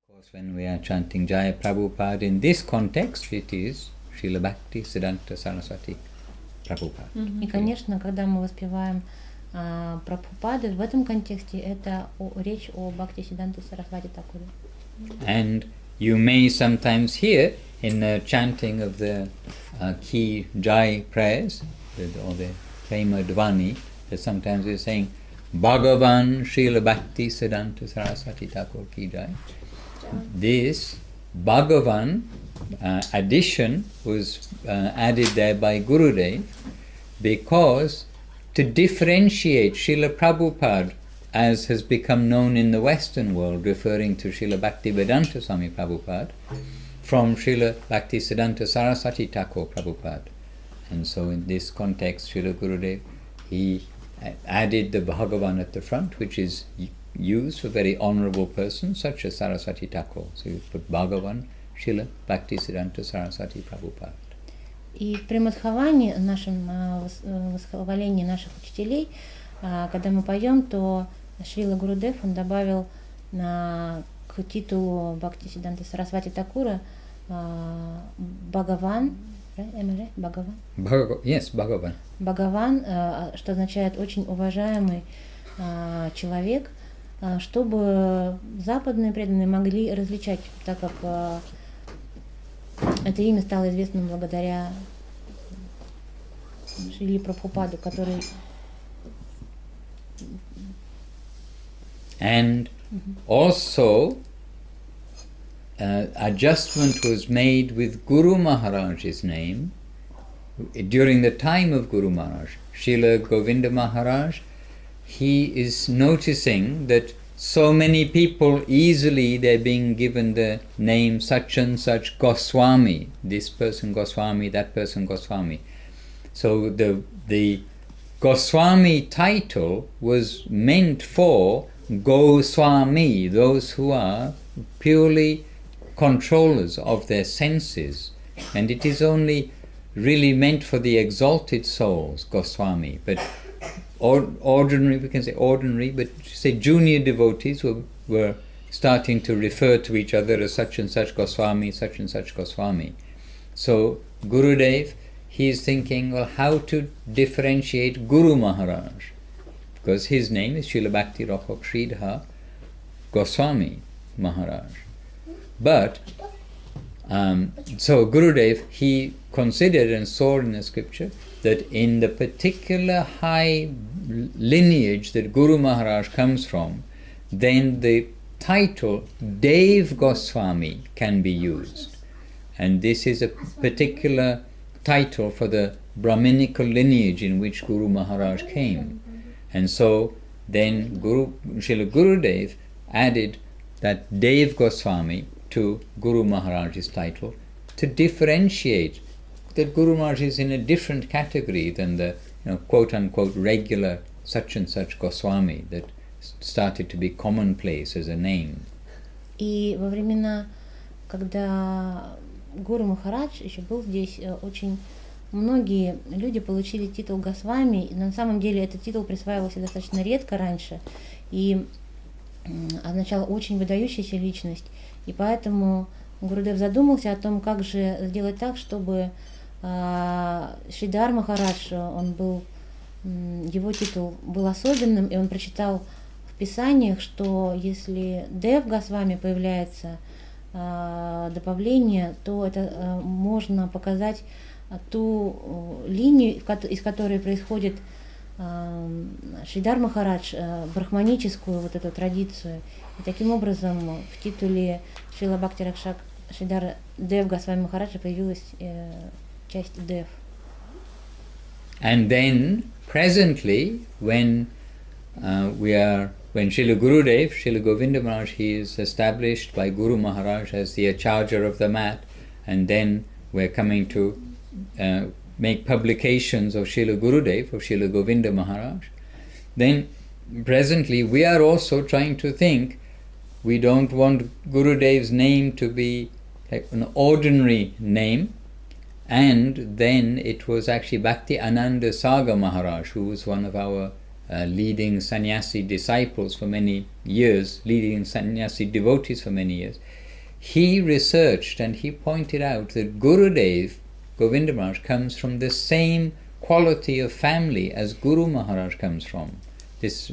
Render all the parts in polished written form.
Of course, when we are chanting Jaya Prabhupada in this context, it is Srila Bhakti Siddhanta Saraswati Prabhupada. И, конечно, когда мы воспеваем Прабхупады, в этом контексте это речь о Бхакти Сиддханте Сарасвати Такуре. And you may sometimes hear in the chanting of the key Jai prayers, or the Prema Dvani, that sometimes we're saying Bhagavan Srila Bhakti Siddhanta Saraswati Thakur Ki Jai. This Bhagavan addition was added there by Gurudev because to differentiate Srila Prabhupada, as has become known in the Western world, referring to Srila Bhaktivedanta Swami Prabhupada, from Srila Bhakti Siddhanta Saraswati Thakur Prabhupada. And so in this context, Srila Gurudev, he added the Bhagavan at the front, which is used for very honorable persons such as Saraswati Thakur. So you put Bhagavan, Srila Bhakti Siddhanta Saraswati Prabhupada. И при Мадхаване, нашем восхвалении наших учителей, когда мы поем, то Шрила Гурудев, он добавил к титулу Бхакти Сиддханты Сарасвати Такура Бхагаван, Бхагаван? Yes, Bhagavan. Бхагаван, что означает очень уважаемый человек, чтобы западные преданные могли различать, так как это имя стало известным благодаря Шриле Прабхупаду, который... And also adjustment was made with Guru Maharaj's name during the time of Guru Maharaj. Srila Govinda Maharaj, he is noticing that so many people easily they're being given the name such and such Goswami, this person Goswami, that person Goswami. So the Goswami title was meant for Goswami, those who are purely controllers of their senses, and it is only really meant for the exalted souls, Goswami. But ordinary, we can say ordinary, but say junior devotees were starting to refer to each other as such and such Goswami, such and such Goswami. So Gurudev, he is thinking, well, how to differentiate Guru Maharaj, because his name is Srila Bhakti Rohak Sridhar Goswami Maharaj. But so Gurudev, he considered and saw in the scripture that in the particular high lineage that Guru Maharaj comes from, then the title Dev Goswami can be used. And this is a particular title for the Brahminical lineage in which Guru Maharaj came. And so then Srila Gurudev added that Dev Goswami to Guru Maharaj's title to differentiate that Guru Maharaj is in a different category than the quote-unquote regular such and such Goswami that started to be commonplace as a name. И во времена, когда Гуру Махарадж еще был здесь, очень многие люди получили титул Госвами, и на самом деле этот титул присваивался достаточно редко раньше, и означал очень выдающаяся личность, и поэтому Гурудев задумался о том, как же сделать так, чтобы Шридар Махарадж, его титул был особенным, и он прочитал в Писаниях, что если Дев Госвами появляется добавление, то это можно показать ту линию, из которой происходит Шридар Махарадж, брахманическую вот эту традицию. И таким образом в титуле Шрила Бхакти Ракшак Шридар Дев Госвами Махараджа появилась часть Дев. And then presently when Srila Gurudev, Srila Govinda Maharaj, he is established by Guru Maharaj as the acharya of the mat, and then we're coming to make publications of Srila Gurudev, of Srila Govinda Maharaj. Then presently we are also trying to think, we don't want Gurudev's name to be like an ordinary name, and then it was actually Bhakti Ananda Sagar Maharaj who was one of our leading sannyasi disciples for many years, leading sannyasi devotees for many years, he researched and he pointed out that Gurudev, Govinda Maharaj, comes from the same quality of family as Guru Maharaj comes from, this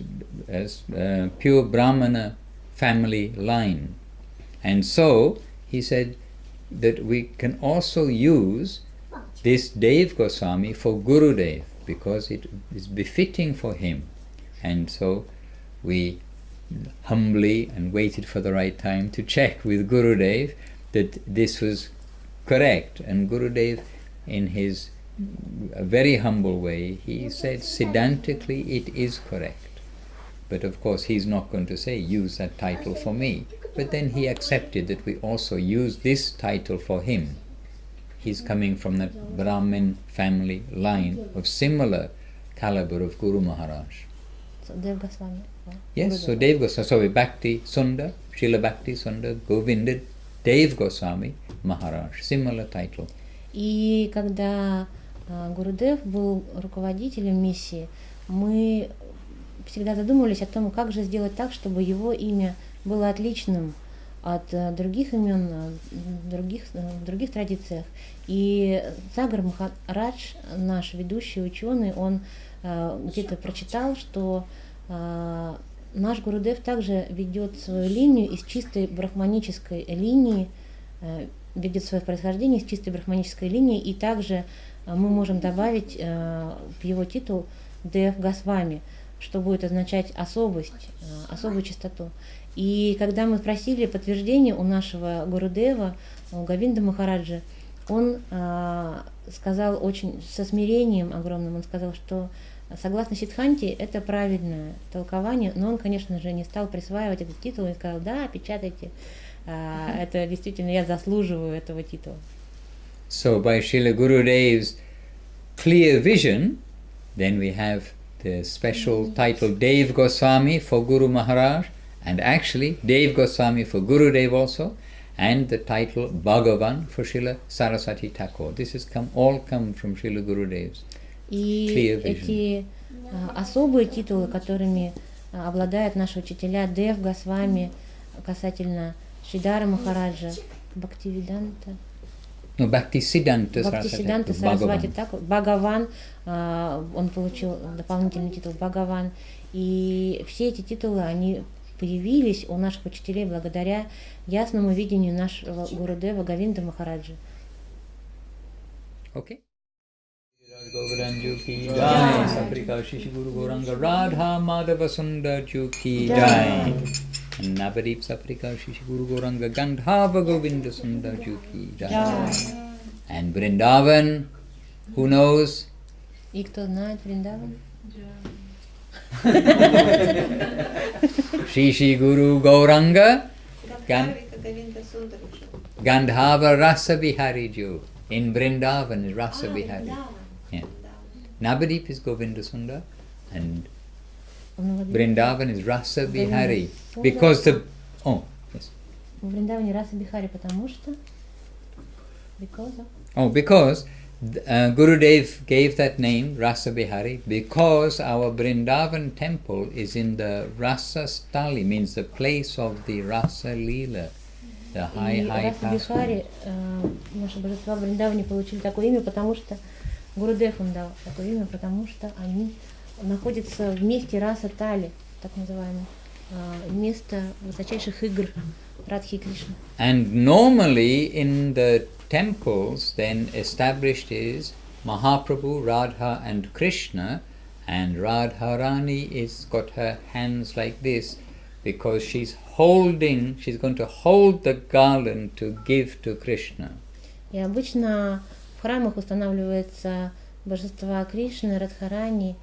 pure Brahmana family line. And so he said that we can also use this Dev Goswami for Gurudev because it is befitting for him. And so we humbly and waited for the right time to check with Gurudev that this was correct. And Gurudev, in his very humble way, he said Siddhantically it is correct. But of course he's not going to say use that title for me. But then he accepted that we also use this title for him. He's coming from that Brahmin family line of similar caliber of Guru Maharaj. So Dev Goswami. Yes, so Dev Goswami, so Bhakti Sundar, Srila Bhakti Sundar, Govinda, Dev Goswami Maharaj, similar title. И когда Гурудев был руководителем миссии, мы всегда задумывались о том, как же сделать так, чтобы его имя было отличным от других имен в других традициях. И Сагар Махарадж, наш ведущий ученый, он где-то прочитал, что наш Гурудев также ведет свою линию из чистой брахманической линии, ведет свое происхождение из чистой брахманической линии, и также мы можем добавить в его титул Дев Госвами, что будет означать особость, особую чистоту. И когда мы спросили подтверждение у нашего Гурудева, у Говинда Махараджа, он сказал очень со смирением огромным, он сказал, что согласно Сиддханте это правильное толкование, но он, конечно же, не стал присваивать этот титул и сказал, да, печатайте, это действительно я заслуживаю этого титула. So by Srila Gurudev's clear vision, then we have the special title Dev Goswami for Guru Maharaj, and actually Dev Goswami for Gurudev also, and the title Bhagavan for Srila Saraswati Thakur. This has all come from Srila Gurudev's clear vision. И эти особые титулы, которыми обладают наши учителя Дев Госвами касательно Шридара Махараджа, Бхактивиданта, Бхактисиддханта Сарасвати Тхакур, Бхагаван, он получил дополнительный титул Бхагаван. И все эти титулы, они появились у наших учителей благодаря ясному видению нашего Гурудева Говинда Махараджа. Okay. Govardhan Ju ki jai, Saprika Shishi Guru Gauranga Radha Madhava Sundar Ju ki jai, and Navadip Saprika Shishi Guru Gauranga Gandhava Govinda Sundar Ju ki jai. And Vrindavan, who knows? И кто знает Вриндаван? Shishi Guru Gauranga Gandhava Rasa Bihari Ju. In Vrindavan is Rasa Bihari. Yeah. Navadip is Govinda Sundar and Vrindavan is Rasa Bihari. Because the... Oh, yes. В Вриндаване Раса Бихари, потому что... Because Gurudev gave that name, Rasa Bihari, because our Vrindavan temple is in the Rasa Stali, means the place of the Rasa Leela, the high Раса Бихари, наши божества в Вриндаване получили такое имя, потому что Гурудев им дал такое имя, потому что они находятся в месте Раса Тали, так называемое, место высочайших игр Радхи и Кришны. And normally in the temples then established is Mahaprabhu, Radha and Krishna, and Radharani is got her hands like this because she's going to hold the garland to give to Krishna. И обычно в храмах устанавливаются божества Кришны, Радхарани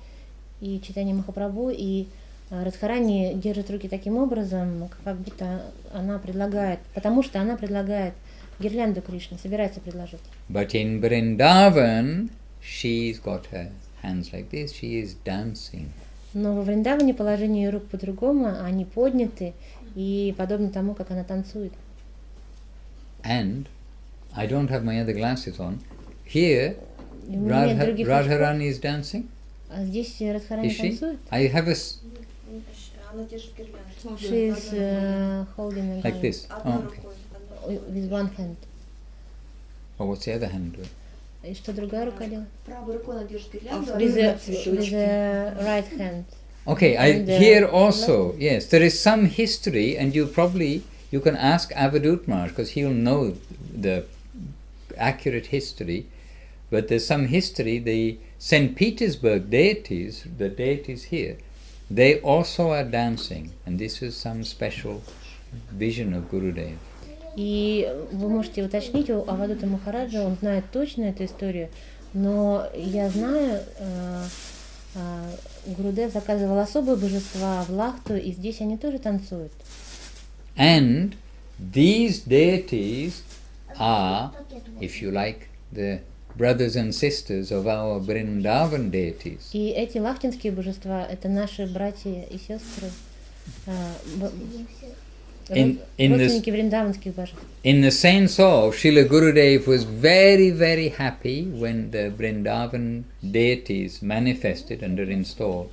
и Чайтанья Махапрабху, и Радхарани держит руки таким образом, как будто она предлагает, потому что она предлагает гирлянду Кришны, собирается предложить. But in Vrindavan, she's got her hands like this, she is dancing. Но во Вриндаване положение рук по-другому, они подняты, и подобно тому, как она танцует. And I don't have my other glasses on. Here, Radharani is dancing. А здесь Радхарани Is she? танцует? I have a Она держит гирлянду. She is holding a like garland this. Одной Oh, okay. рукой. with one hand. Oh, what's the other hand doing? И что другая рука делает? Правой рукой она держит гирлянду, а With другой the right hand. Okay, And, here also, yes, there is some history, and you can ask Avadut Maharaj, because he'll know the accurate history, but there's some history, the St. Petersburg deities, the deities here, they also are dancing, and this is some special vision of Gurudev. И вы можете уточнить у Авадута Махараджа, он знает точно эту историю, но я знаю, Гурудев заказывал особые божества в Лахту, и здесь они тоже танцуют. And these deities are, if you like, the brothers and sisters of our Vrindavan deities. И эти лахтинские божества — это наши братья и сестры, родственники вриндаванских божеств. In the sense of, Srila Gurudev was very, very happy when the Vrindavan deities manifested and are installed.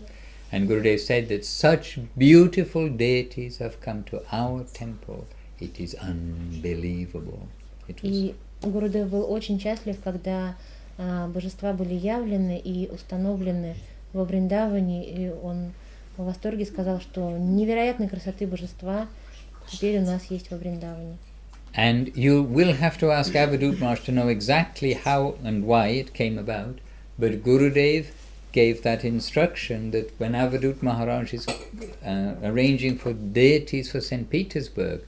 And Gurudev said that such beautiful deities have come to our temple. It is unbelievable. It was. И Гурудев был очень счастлив, когда божества были явлены и установлены во Вриндаване, и он в восторге сказал, что невероятной красоты божества теперь у нас есть во Вриндаване. And you will have to ask Avadut Maharaj to know exactly how and why it came about, but Gurudev gave that instruction that when Avadut Maharaj is arranging for deities for St. Petersburg,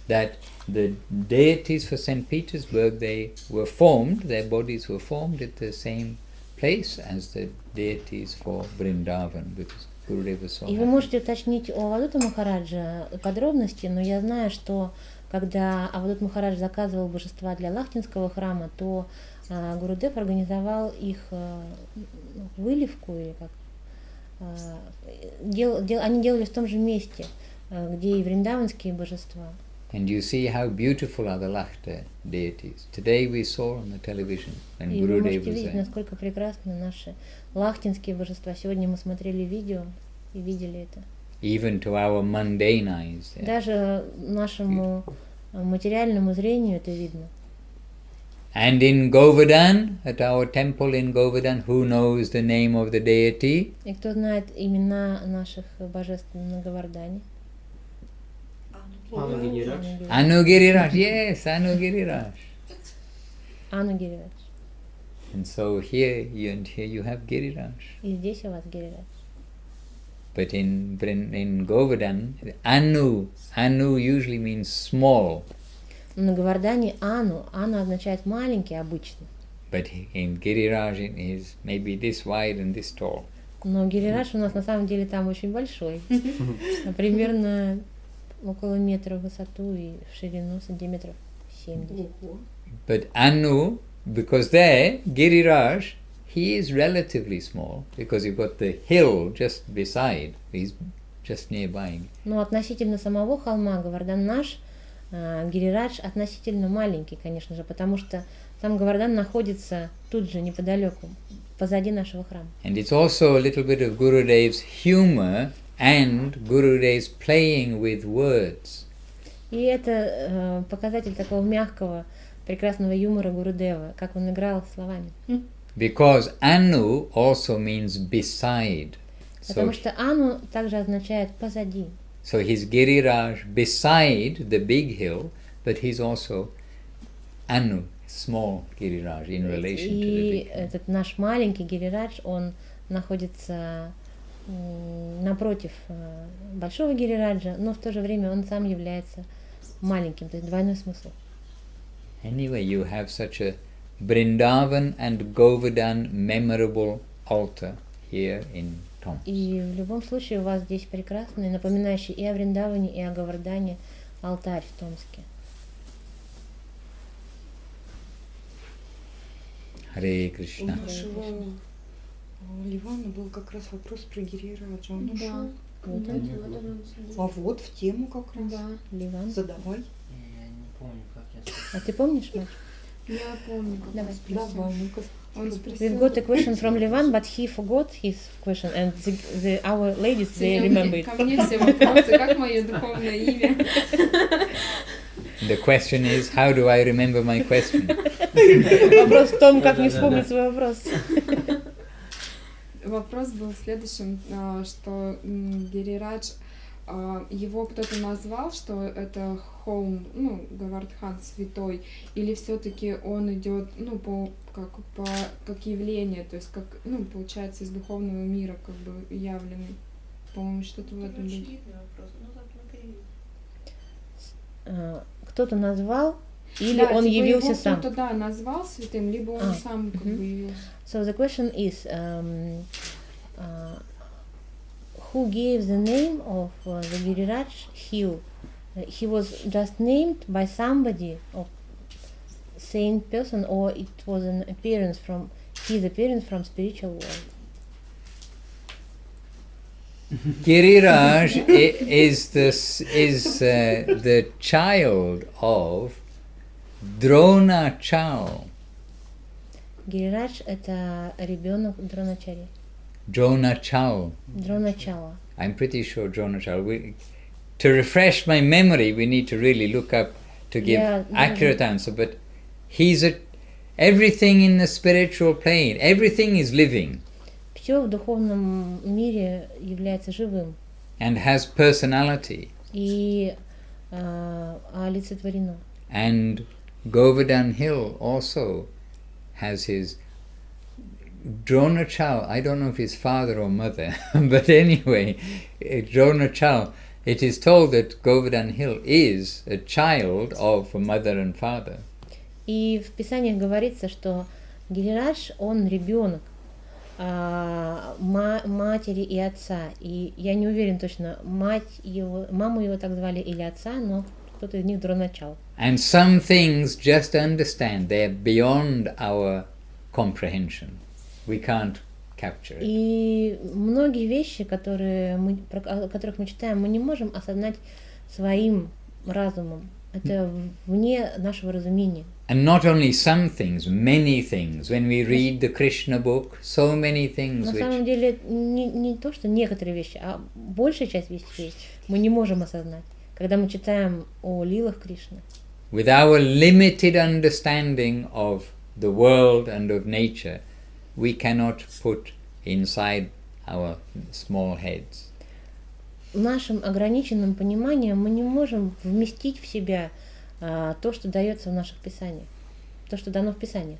that the deities for St. Petersburg, they were formed, their bodies were formed at the same place as the deities for Vrindavan, because Gurudev was so И вы happy. можете уточнить у Авадута Махараджа подробности, но я знаю, что когда Авадут Махарадж заказывал божества для Лахтинского храма, то Гурудев организовал их выливку, или как, они делали в том же месте, где и вриндаванские божества. And you see how beautiful are the Lakhta deities. Today we saw on the television when И вы Gurudev можете was видеть, there. насколько прекрасны наши лахтинские божества. Сегодня мы смотрели видео и видели это. Even to our mundane eyes. Yeah. Даже нашему материальному зрению это видно. And in Govardhan, at our temple in Govardhan, who knows the name of the deity? И кто знает имена наших божеств на Говардане? Anu Giriraj, yes, Anu Giriraj. Ану Гирирадж. And so here you have Giriraj. И здесь у вас Гирирадж. But in Govardhan, Anu usually means small. На Говардане Ану означает маленький обычно. But in Giriraj it is maybe this wide and this tall. Но Гирирадж у нас на самом деле там очень большой. Примерно около метра в высоту и в ширину сантиметров 70. But Anu, because there, Giriraj, he is relatively small, because you've got the hill just beside, he's just nearby. Но относительно самого холма Говардан наш, Гирирадж относительно маленький, конечно же, потому что сам Говардан находится тут же, неподалеку, позади нашего храма. And it's also a little bit of Gurudev's humor and Gurudev's playing with words. И это показатель такого мягкого, прекрасного юмора Гурудева, как он играл словами. Because Anu also means beside. Потому что Ану также означает позади. So he's Giriraj beside the big hill, but he's also Anu, small Giriraj in relation to the И big hill. этот наш маленький Гирирадж, он находится напротив большого Гирираджа, но в то же время он сам является маленьким, то есть двойной смысл. Anyway, you have such a Vrindavan and Govardhan memorable altar here in Tомск. И в любом случае у вас здесь прекрасный, напоминающий и о Вриндаване, и о Говардане алтарь в Томске. Харе У Кришна. нашего Ливана был как раз вопрос про Гирираджа. Он ушел. Вот Да, он, вот он сидит. А вот в тему как раз. Да. Ливан. Задавай. Я не помню, как я А ты помнишь, Маш? Я помню, как Давай. он спросил. Давай, ну-ка. Он We've спросил, got a question from Levan, but he forgot his question, and our ladies, they remember it. ко мне все вопросы, как мое духовное имя. The question is, how do I remember my question? Вопрос в том, как не вспомнить свой вопрос. Вопрос был в следующем, что Гирирадж, его кто-то назвал, что это Хоум, ну, Гавардхан святой, или все-таки он идет, ну, как явление, то есть как, ну, получается, из духовного мира, как бы явленный. По-моему, что-то в этом было. Кто-то назвал, или Да, он типа явился его сам? кто-то, да, назвал святым, либо он сам как бы явился. So the question is, who gave the name of the Giriraj hill? He was just named by somebody, or same person, or it was an appearance from his appearance from spiritual world? Giriraj is the child of Dronachal. Гирирадж — это ребенок Дроначари. Dronachal. Дроначала. I'm pretty sure Dronachal. To refresh my memory, we need to really look up to give accurate answer. But he's everything in the spiritual plane. Everything is living. Все в духовном мире является живым And has personality. и олицетворено. And Govardhan Hill also has his Dronachal. I don't know if his father or mother, but anyway, Dronachal. It is told that Govardhan Hill is a child of a mother and father. И в Писаниях говорится, что Гирирадж, он ребенок матери и отца. И я не уверен точно, маму его так звали или отца, но кто-то из них Дроначал. And some things just understand, they're beyond our comprehension. We can't capture it. И многие вещи, о которых мы читаем, мы не можем осознать своим разумом. Это вне нашего разумения. And not only some things, many things. When we read the Krishna book, so many things На самом деле не то, что некоторые вещи, а большая часть вещей мы не можем осознать, когда мы читаем о лилах Кришны. With our limited understanding of the world and of nature, we cannot put inside our small heads. Нашим ограниченным пониманием мы не можем вместить в себя то, что дается в наших писаниях, то, что дано в Писании.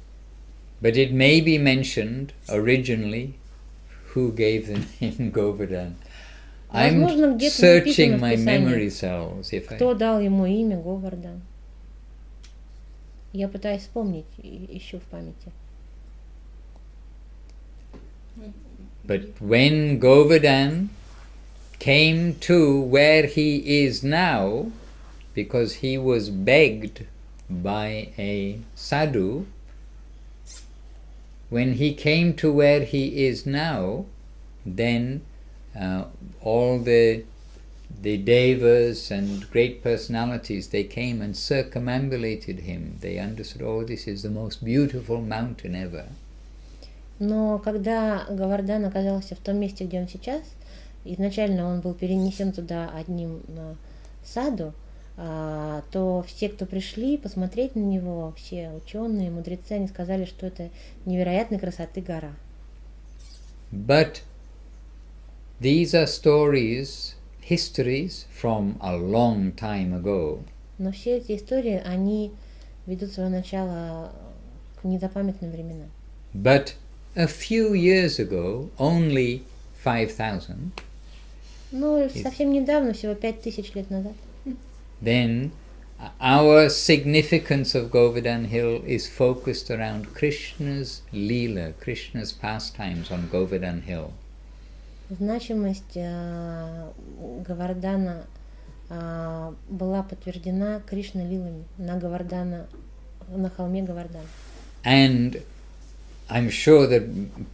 But it may be mentioned originally who gave the name Govardhan. I'm searching my memory cells. Кто дал ему имя Говардан? Я пытаюсь вспомнить, ищу в памяти. But when Govardhan came to where he is now, because he was begged by a sadhu, when he came to where he is now, then all the devas and great personalities, they came and circumambulated him. They understood, oh, this is the most beautiful mountain ever. Но когда Говардан оказался в том месте, где он сейчас, изначально он был перенесен туда одним саду, то все, кто пришли посмотреть на него, все ученые, мудрецы, они сказали, что это невероятной красоты гора. But these are stories, histories from a long time ago. Но все эти истории, они ведут свое начало к незапамятным временам. But a few years ago, only 5,000. Ну, совсем недавно, всего 5000 лет назад. Then our significance of Govardhan Hill is focused around Krishna's Leela, Krishna's pastimes on Govardhan Hill. Значимость Говардана была подтверждена Кришна лилами на холме Говардан. And I'm sure that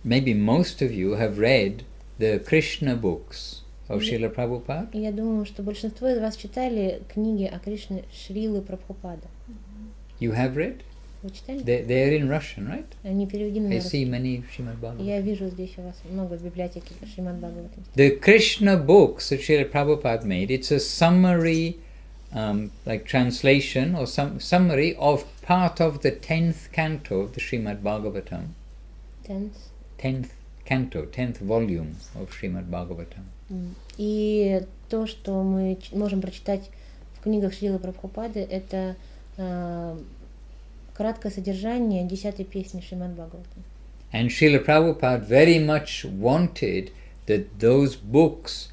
maybe most of you have read the Krishna books of Srila Prabhupada. Я думаю, что большинство из вас читали книги о Кришне Шрилы Прабхупада. You have read? Вы читали? They're in Russian, right? Они переведены на I русский. see many Srimad Bhagavatam. Я вижу здесь у вас много в библиотеке Шримад Бхагаватам. The Krishna books that Srila Prabhupada made, it's a summary, like translation or some summary of part of the 10th canto of the Srimad Bhagavatam. 10th canto, 10th volume of Srimad Bhagavatam. И то, что мы можем прочитать в книгах Шрилы Прабхупады, это краткое содержание 10-й песни Шримад Бхагаватам. And Srila Prabhupada very much wanted that those books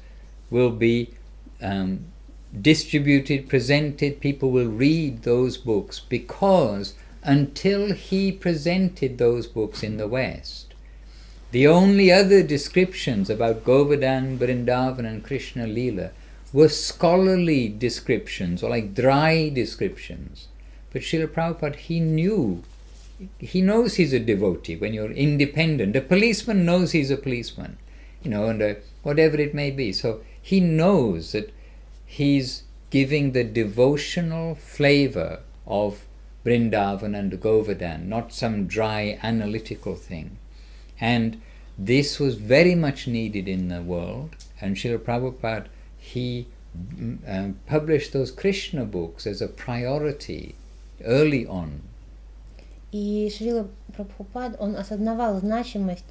will be distributed, presented, people will read those books, because until he presented those books in the West, the only other descriptions about Govardhan, Vrindavan and Krishna Leela were scholarly descriptions, or like dry descriptions. But Srila Prabhupada, he knows he's a devotee when you're independent. A policeman knows he's a policeman, and whatever it may be. So he knows that he's giving the devotional flavor of Vrindavan and Govardhan, not some dry analytical thing. And this was very much needed in the world. And Srila Prabhupada, he published those Krishna books as a priority early on. И Шрила Прабхупад, он осознавал значимость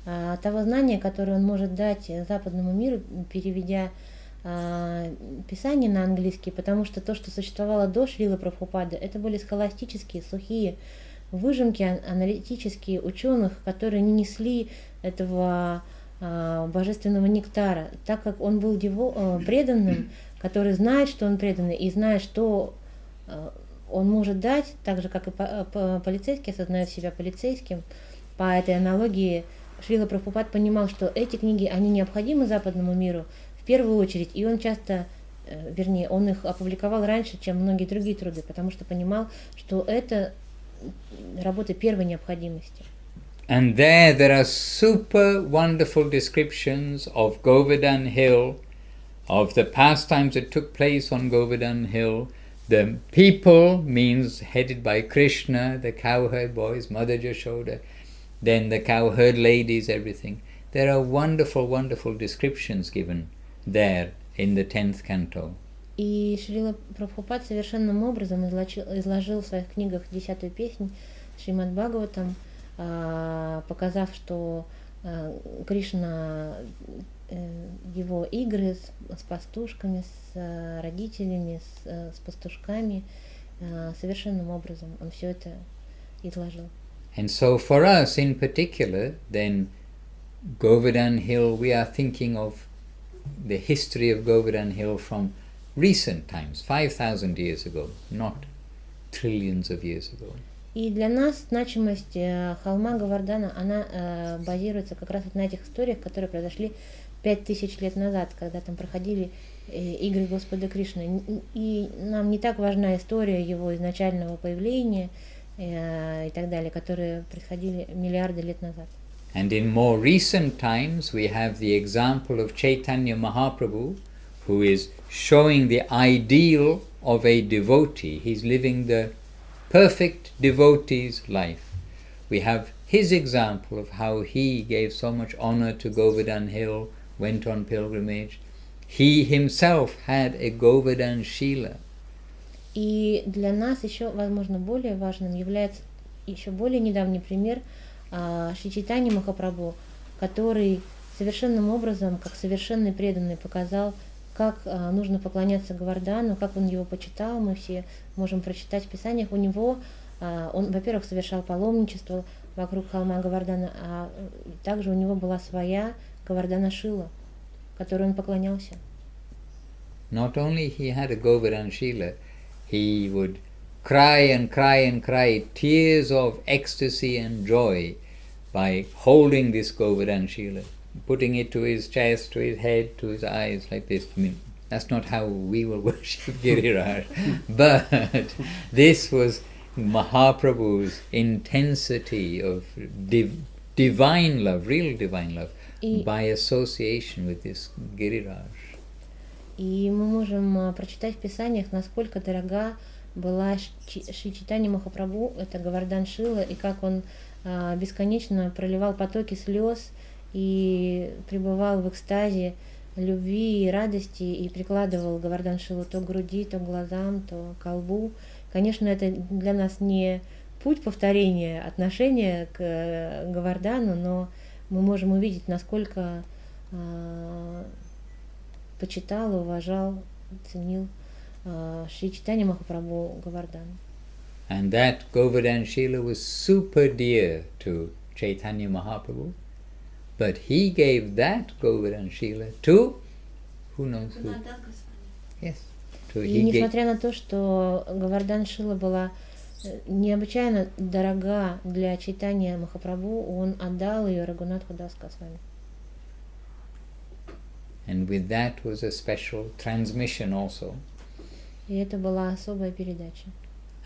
того знания, которое он может дать западному миру, переведя Писание на английский, потому что то, что существовало до Шрилы Прабхупады, это были схоластические, сухие выжимки аналитические ученых, которые не несли этого божественного нектара, так как он был преданным, который знает, что он преданный, и знает, что он может дать, так же, как и полицейский осознает себя полицейским. По этой аналогии Шрила Прабхупад понимал, что эти книги, они необходимы западному миру в первую очередь, и он часто, он их опубликовал раньше, чем многие другие труды, потому что понимал, что это работа первой необходимости. And there are super wonderful descriptions of Govardhan Hill, of the pastimes that took place on Govardhan Hill. The people means headed by Krishna, the cowherd boys, Mother Jashoda, then the cowherd ladies, everything. There are wonderful, wonderful descriptions given there in the 10th canto. И Шрила Прабхупад совершенным образом изложил в своих книгах 10-ю песнь Шримад Бхагаватам, показав, что Кришна, его игры с пастушками, с родителями, с пастушками, совершенным образом он все это изложил. And so for us in particular, then Govardhan Hill, we are thinking of the history of Govardhan Hill from recent times, 5,000 years ago, not trillions of years ago. И для нас значимость холма Говардхана, она базируется как раз на этих историях, которые произошли 5000 лет назад, когда там проходили игры Господа Кришны. И нам не так важна история его изначального появления и так далее, которые происходили миллиарды лет назад. And in more recent times, we have the example of Chaitanya Mahaprabhu, who is showing the ideal of a devotee. He's living the perfect devotee's life. We have his example of how he gave so much honor to Govardhan Hill, went on pilgrimage. He himself had a Govardhan Shila. И для нас еще, возможно, более важным является еще более недавний пример Шри Чайтанья Махапрабху, который совершенным образом, как совершенный преданный, показал, как нужно поклоняться Говардхану, как он его почитал. Мы все можем прочитать в Писаниях. У него, он, во-первых, совершал паломничество вокруг холма Говардхана, а также у него была своя Говардхана Шила, которой он поклонялся. Not only he had a Govardhan Shila, he would cry and cry and cry tears of ecstasy and joy by holding this Govardhan Shila, putting it to his chest, to his head, to his eyes, like this. I mean, that's not how we will worship Giriraj. But this was Mahaprabhu's intensity of divine love, real divine love, by association with this Giriraj. И мы можем прочитать в Писаниях, насколько дорога была Шри Чайтанья Махапрабху, это Говардан Шила, и как он бесконечно проливал потоки слез и пребывал в экстазе любви и радости, и прикладывал Говардан Шилу то к груди, то к глазам, то к колбу. Конечно, это для нас не путь повторения отношения к Говардану, но мы можем увидеть, насколько почитал, уважал, ценил Шри Чайтанья Махапрабху Говардан. And that Govardhan Shila was super dear to Chaitanya Mahaprabhu, but he gave that Govardhan Shila to who knows who? Yes. И несмотря на то, что Говардан Шила была необычайно дорога для Чайтанья Махапрабху, он отдал ее Рагунатху Дас Госвами. And with that was a special transmission also. И это была особая передача.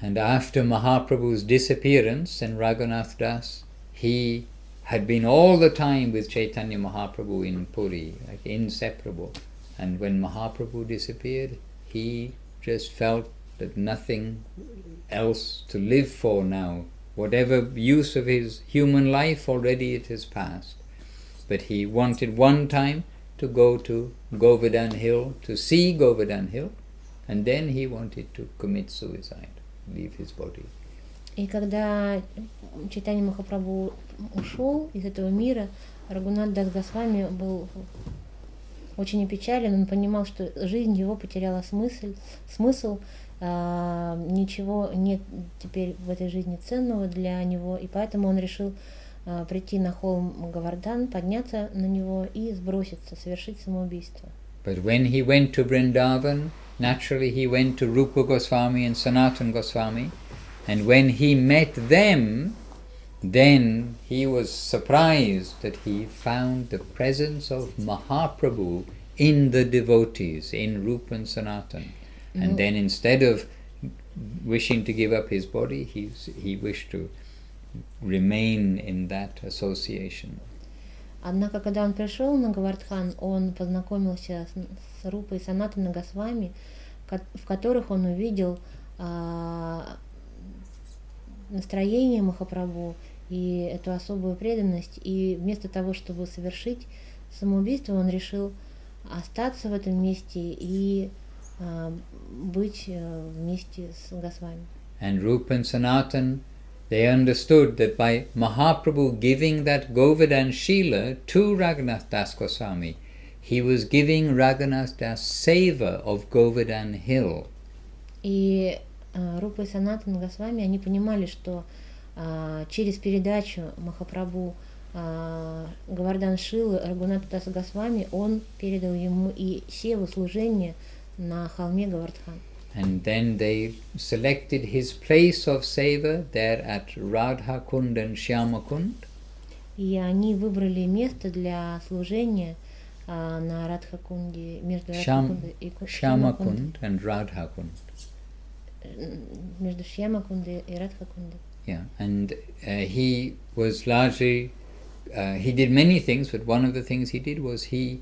And after Mahaprabhu's disappearance in Raghunath Das, he had been all the time with Chaitanya Mahaprabhu in Puri, like inseparable. And when Mahaprabhu disappeared, he just felt that nothing else to live for now. Whatever use of his human life, already it has passed. But he wanted one time to go to Govardhan Hill, to see Govardhan Hill, and then he wanted to commit suicide, leave his body. И когда Чайтанья Махапрабху ушел из этого мира, Рагунат Дас Госвами был очень опечален. Он понимал, что жизнь его потеряла смысл, ничего нет теперь в этой жизни ценного для него, и поэтому он решил прийти на холм Говардан, подняться на него и сброситься, совершить самоубийство. But when he went to Vrindavan, naturally he went to Rupa Goswami and Sanatana Goswami, and when he met them, then he was surprised that he found the presence of Mahaprabhu in the devotees, in Rupa and Sanatana. And then instead of wishing to give up his body, he wished to remain in that association. Однако, когда он пришел на Говардхан, он познакомился с Рупой и Санатана Госвами, в которых он увидел настроение Махапрабху и эту особую преданность. И вместо того, чтобы совершить самоубийство, он решил остаться в этом месте и быть вместе с Госвами. And Rupa and Sanatana, they understood that by Mahaprabhu giving that Govardhan Shila to Raghunath Das Goswami, he was giving Raghunath Das Seva of Govardhan Hill. И Рупа и Санатана Госвами, они понимали, что через передачу Махапрабху Говардан Шилы Рагунату Даса Госвами, он передал ему и севу служения на холме Говардхан. And then they selected his place of seva there at Radha Kund and Shyama Kund. И они выбрали место для служения на Радха-кунде, между Радха-кундой и Shyama Kund and Radha Kund. Между Шьяма-кундой и Радха-кундой. Yeah, and he was largely, he did many things, but one of the things he did was he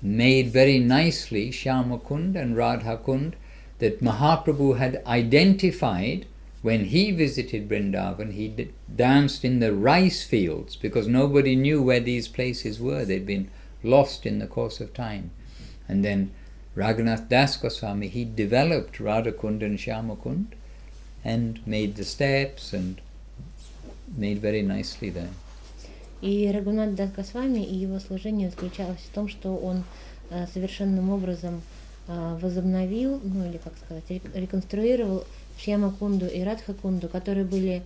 made very nicely Shyama Kund and Radha Kund that Mahaprabhu had identified when he visited Vrindavan. He danced in the rice fields because nobody knew where these places were. They'd been lost in the course of time. And then Raghunath Das Goswami, he developed Radha Kund and Shyama Kund and made the steps and made very nicely there. И Рагунат Дас Госвами и его служение заключалось в том, что он совершенным образом возобновил, ну или как сказать, реконструировал Шьяма-кунду и Радха-кунду, которые были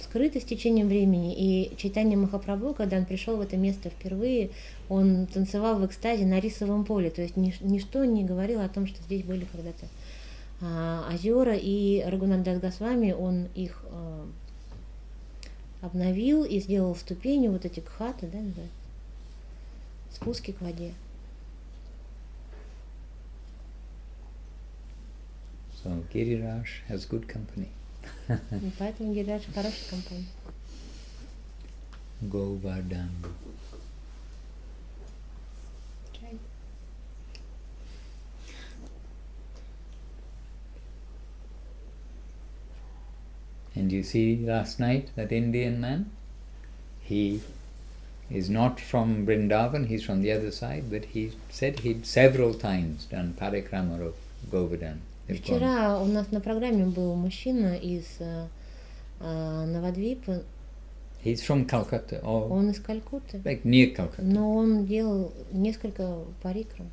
скрыты с течением времени. И Чайтанья Махапрабху, когда он пришел в это место впервые, он танцевал в экстазе на рисовом поле, то есть ничто не говорило о том, что здесь были когда-то озера, и Рагунат Дас Госвами, он их обновил и сделал ступени, вот эти кхаты, да, называется, спуски к воде. So Giriraj has good company. И поэтому Гирирадж хорошая компания. Govardhan. And you see last night that Indian man, he is not from Vrindavan, he's from the other side, but he said he'd several times done parikrama of Govardhan. Вчера у нас на программе был мужчина из Навадвипы. He's from Calcutta, or Он из Калькутты, like near Calcutta. но он делал несколько парикрам.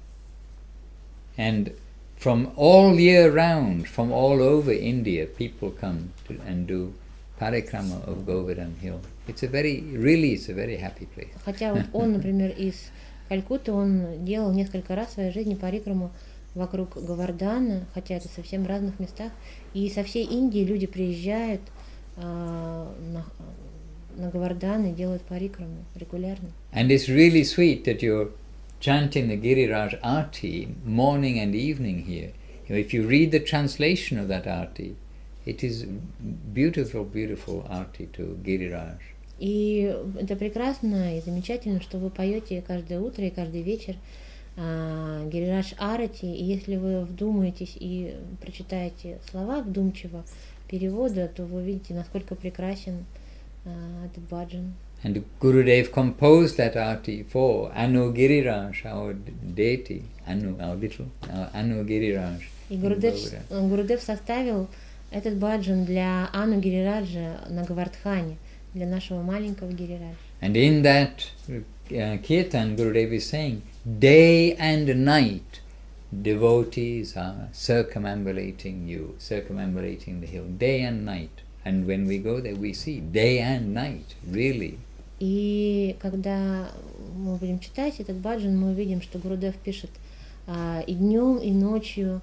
And from all year round, from all over India, people come and do parikrama of Govardhan hill. It's a very happy place. Хотя вот он, например, из Калькутты, он делал несколько раз в своей жизни парикраму вокруг Говардхана, хотя это совсем в разных местах. И со всей Индии люди приезжают на Говардхан и делают парикраму регулярно. And it's really sweet that you're chanting the Giriraj Arti morning and evening here. If you read the translation of that Arti, it is beautiful, beautiful Arti to Giriraj. И это прекрасно и замечательно, что вы поете каждое утро и каждый вечер Гирирадж Арати, и если вы вдумаетесь и прочитаете слова вдумчиво перевода, то вы увидите, насколько прекрасен этот баджан. And Gurudev composed that arti for Anu Giriraj, our deity, Anu, our Anu Giriraj. И Гурудев составил этот баджан для Ану Гирираджа на Говардхане, для нашего маленького Гирираджа. And in that kirtan, Gurudev is saying, day and night, devotees are circumambulating you, circumambulating the hill, day and night. And when we go there, we see day and night, really. И когда мы будем читать этот баджан, мы увидим, что Гурудев пишет, и днем, и ночью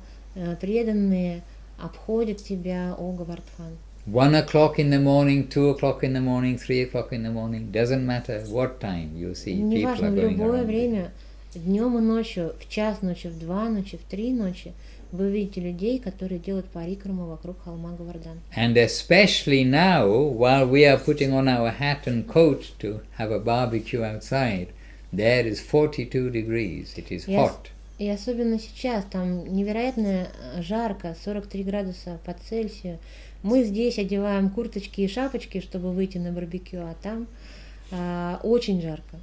преданные обходят тебя, о Говардхан. 1 o'clock in the morning, 2 o'clock in the morning, 3 o'clock in the morning, doesn't matter what time you see people are Неважно, в going любое around. время, днем и ночью, в час ночи, в 2 ночи, в 3 ночи, вы увидите людей, которые делают парикраму вокруг холма Говардхан. And especially now, while we are putting on our hat and coat to have a barbecue outside, there is 42 degrees, it is hot. И особенно сейчас, там невероятно жарко, 43 градуса по Цельсию. Мы здесь одеваем курточки и шапочки, чтобы выйти на барбекю, а там очень жарко.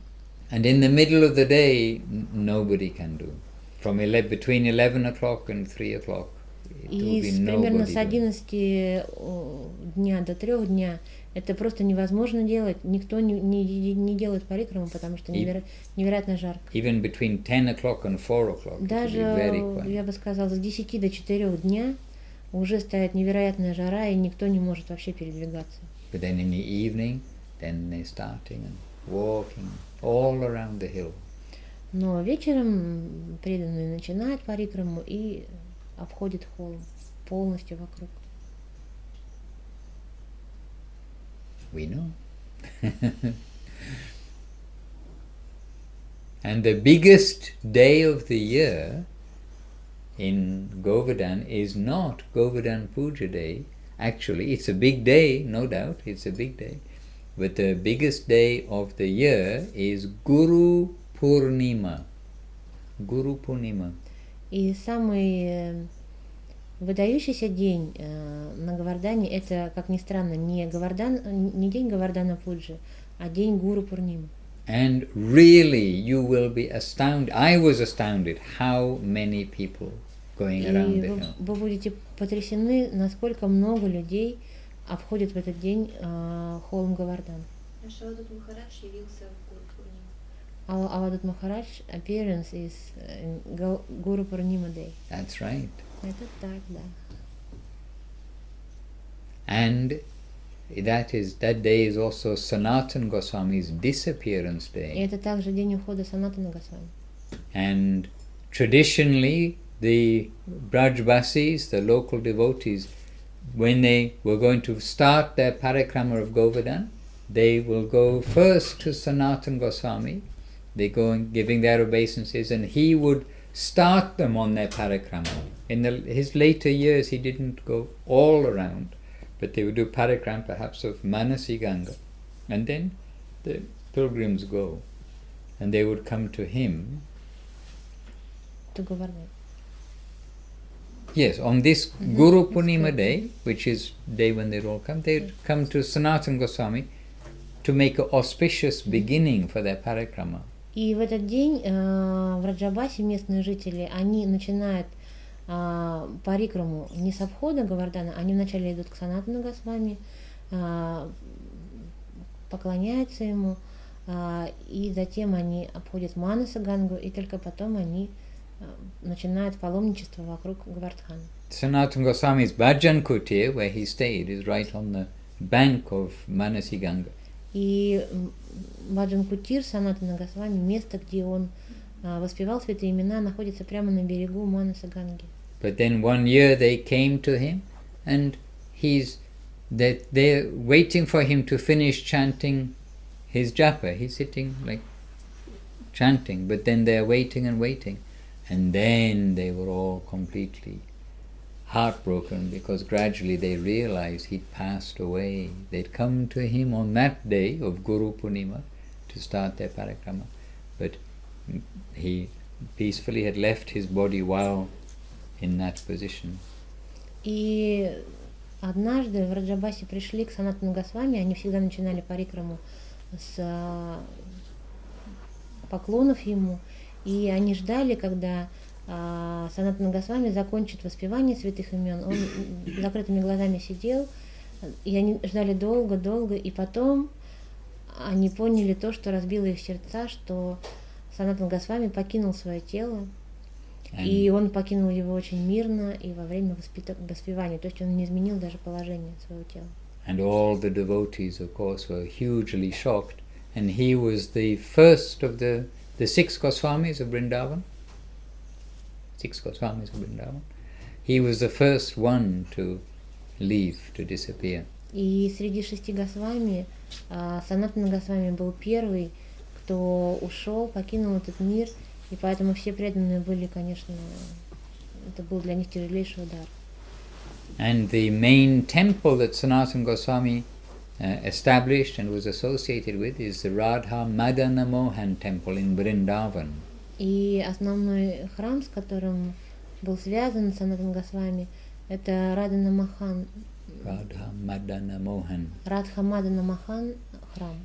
And in the middle of the day, nobody can do. From between 11 o'clock and 3 o'clock, it will be Примерно nobody с doing. 11 дня до 3 дня это просто невозможно делать. Никто не делает парикраму, потому что невероятно жарко. Even between 10 o'clock and 4 o'clock, Даже, it will be very quiet. я бы сказала, с 10 до 4 дня уже стоит невероятная жара, и никто не может вообще передвигаться. But then in the evening, then they're starting and walking all around the hill. Но вечером преданные начинают парикраму и обходят холм полностью вокруг. We know. And the biggest day of the year in Govardhan is not Govardhan Puja Day. Actually, it's a big day, no doubt, it's a big day. But the biggest day of the year is Guru Purnima. Guru Purnima. И самый выдающийся день на Говардхане, это, как ни странно, не день Говардхана Пуджи, а день Гуру Пурнима. And really, you will be astounded. I was astounded how many people going around the hill. Вы будете потрясены, насколько много людей обходят в этот день холм Говардхан. Авадут Махарадж явился в Гуру Пурниму. Авадут Махарадж appearance is Guru Purnima Day. That's right. Это так, да. And that day is also Sanatana Goswami's disappearance И day. это также день ухода Санатана Госвами. And traditionally, the Brajbasis, the local devotees, when they were going to start their parikrama of Govardhan, they will go first to Sanatana Goswami. They go and giving their obeisances, and he would start them on their parikrama. In his later years, he didn't go all around, but they would do parikrama perhaps of Manasi Ganga, and then the pilgrims go, and they would come to him. To Govardhan. Yes, on this Guru Purnima day, which is day when they all come, they come to Sanatana Goswami to make an auspicious beginning for their parikrama. И в этот день в Раджабасе местные жители, они начинают парикраму не с обхода Говардхана, они вначале идут к Санатану Госвами, поклоняются ему, и затем они обходят Манаса Гангу, и только потом они начинают паломничество вокруг Говардхана. Sanatana Goswami's Bhajan Kutir, where he stayed, is right on the bank of Manasi Ganga. И Баджан Кутир Санатана Госвами, место, где он воспевал святые имена, находится прямо на берегу Манаса Ганги. But then one year they came to him, and they're waiting for him to finish chanting his japa. He's sitting like chanting, but then they're waiting and waiting. And then they were all completely heartbroken because gradually they realized he'd passed away. They'd come to him on that day of Guru Purnima to start their parikrama, but he peacefully had left his body while in that position. И однажды в Раджабасе пришли к Санатану Госвами, они всегда начинали парикраму с поклонов ему, и они ждали, когда Санатана Госвами закончит воспевание святых имен. Он с закрытыми глазами сидел, и они ждали долго-долго, и потом они поняли то, что разбило их сердца, что Санатана Госвами покинул свое тело, и он покинул его очень мирно и во время воспевания, то есть он не изменил даже положение своего тела. And all the devotees, of course, were hugely shocked, and he was the first of the 6 Goswamis of Vrindavan. 6 Goswamis of Vrindavan. He was the first one to leave, to disappear. И среди 6 Госвами Санатана Госвами был первый, кто ушел, покинул этот мир, и поэтому все преданные были, конечно, это был для них тяжелейший удар. And the main temple that Sanatana Goswami established and was associated with is the Radha Madana Mohan temple in Vrindavan. И основной храм, с которым был связан Санатана Госвами, это Радха Мадана Мохан храм.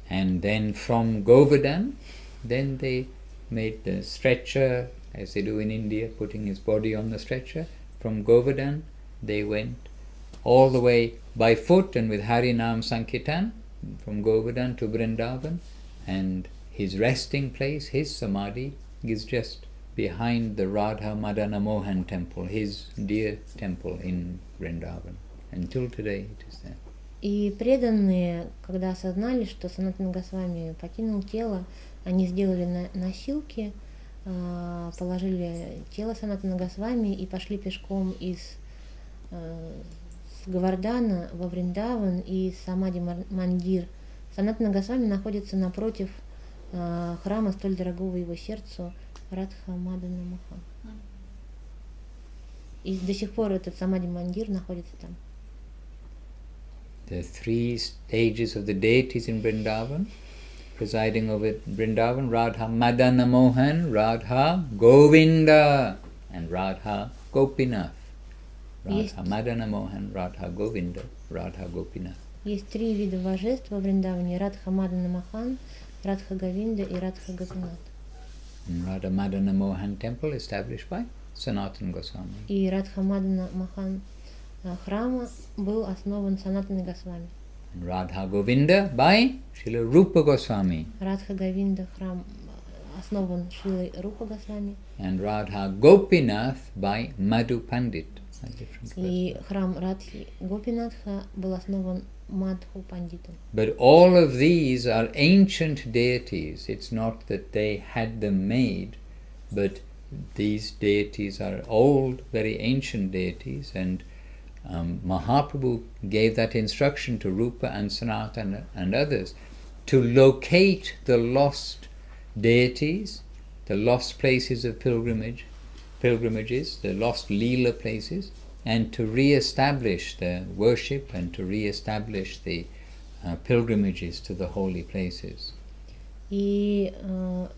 And then from Govardhan, then they made the stretcher, as they do in India, putting his body on the stretcher. From Govardhan, they went all the way by foot and with Harinam Sankirtan from Govardhan to Vrindavan, and his resting place, his samadhi, is just behind the Radha Madana Mohan temple, his dear temple in Vrindavan. Until today it is there. И преданные, когда осознали, что Санатана Госвами покинул тело, они сделали носилки, положили тело Санатана Госвами и пошли пешком с Говардхана во Вриндаван и Самади Мандир. Санатана Госвами находится напротив храма столь дорогого его сердцу Радха Мадана Мохан. И до сих пор этот Самади Мандир находится там. The 3 stages of the deities in Vrindavan, presiding over Vrindavan, Radha Madana Mohan, Radha Govinda, and Radha Gopinath. Radha Madana Mohan, Radha Govinda, Radha Gopinath. Есть 3 вида божеств во Вриндаване: Радха Мадана Мохан, Радха Говинда и Радха Гопинат. Radha Madana Mohan temple established by Sanatana Goswami. И Радха Мадана Мохан храм был основан Санатаной Госвами. Radha Govinda by Srila Rupa Goswami. Радха Говинда храм основан Шрилой Рупа Госвами. And Radha Gopinath by Madhu Pandit. И храм Радхи Гопинатха был основан Мадху Пандитом. But all of these are ancient deities. It's not that they had them made, but these deities are old, very ancient deities, and Mahaprabhu gave that instruction to Rupa and Sanatana and others to locate the lost deities, the lost places of pilgrimages, the lost Leela places, and to re-establish the worship and to re-establish the pilgrimages to the holy places. И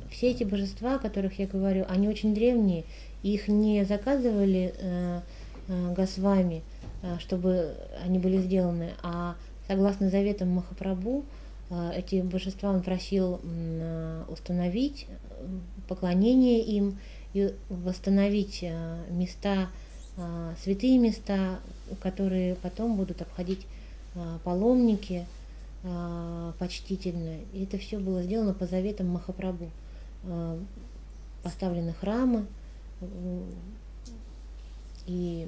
все эти божества, о которых я говорю, они очень древние, их не заказывали Госвами, чтобы они были сделаны, а согласно заветам Махапрабху, эти божества он просил установить поклонение им и восстановить места, святые места, которые потом будут обходить паломники почтительно. И это все было сделано по заветам Махапрабху. Поставлены храмы и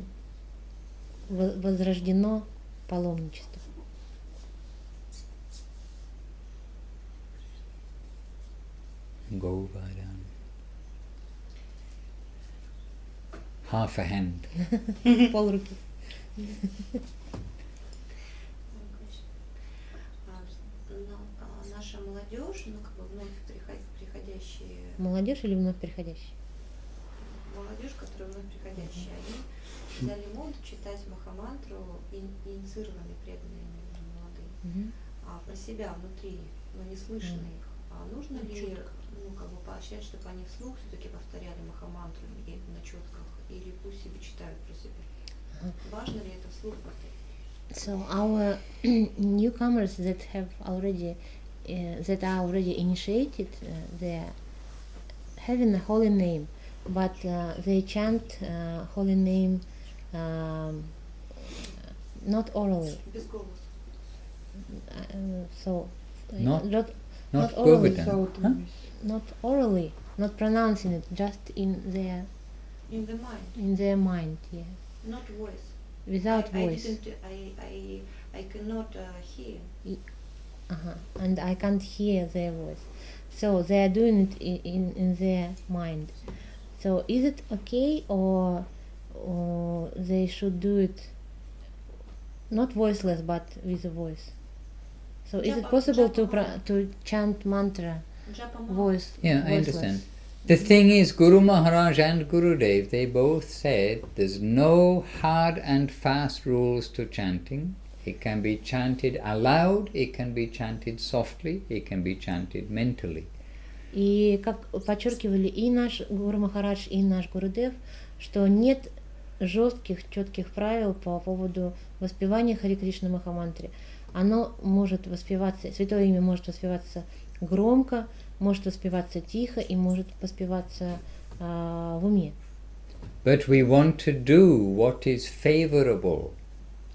возрождено паломничество. Govardhan. Half a hand. Полруки. Наша молодежь, ну как бы вновь приходящие. Молодежь или вновь приходящие? Молодежь, которая вновь приходящие, они взяли моду читать махамантру, инициированные преданные молодые, а про себя внутри, но не слышно их. А нужно ли, ну как бы поощрять, чтобы они вслух все-таки повторяли махамантру на четках, или пусть себе читают про себя? Важно ли это вслух повторять? So our newcomers that have already that are already initiated, they are having a holy name, but they chant holy name not orally. Без голоса. So Not orally, Govardhan. not orally, not pronouncing it, just in their mind, yeah, Not voice. without voice. I cannot hear. And I can't hear their voice. So they are doing it in their mind. So is it okay, or they should do it not voiceless but with a voice? So is it possible to chant mantra voice? Yeah, I voiceless? understand. The thing is, Guru Maharaj and Gurudev, they both said there's no hard and fast rules to chanting. It can be chanted aloud, it can be chanted softly, it can be chanted mentally. И как подчеркивали и наш Гуру Махарадж, и наш Гурудев, что нет жестких, четких правил по поводу воспевания Хари Кришна Махамантри. Оно может воспеваться, святое имя может воспеваться громко, может воспеваться тихо и может воспеваться в уме. But we want to do what is favorable.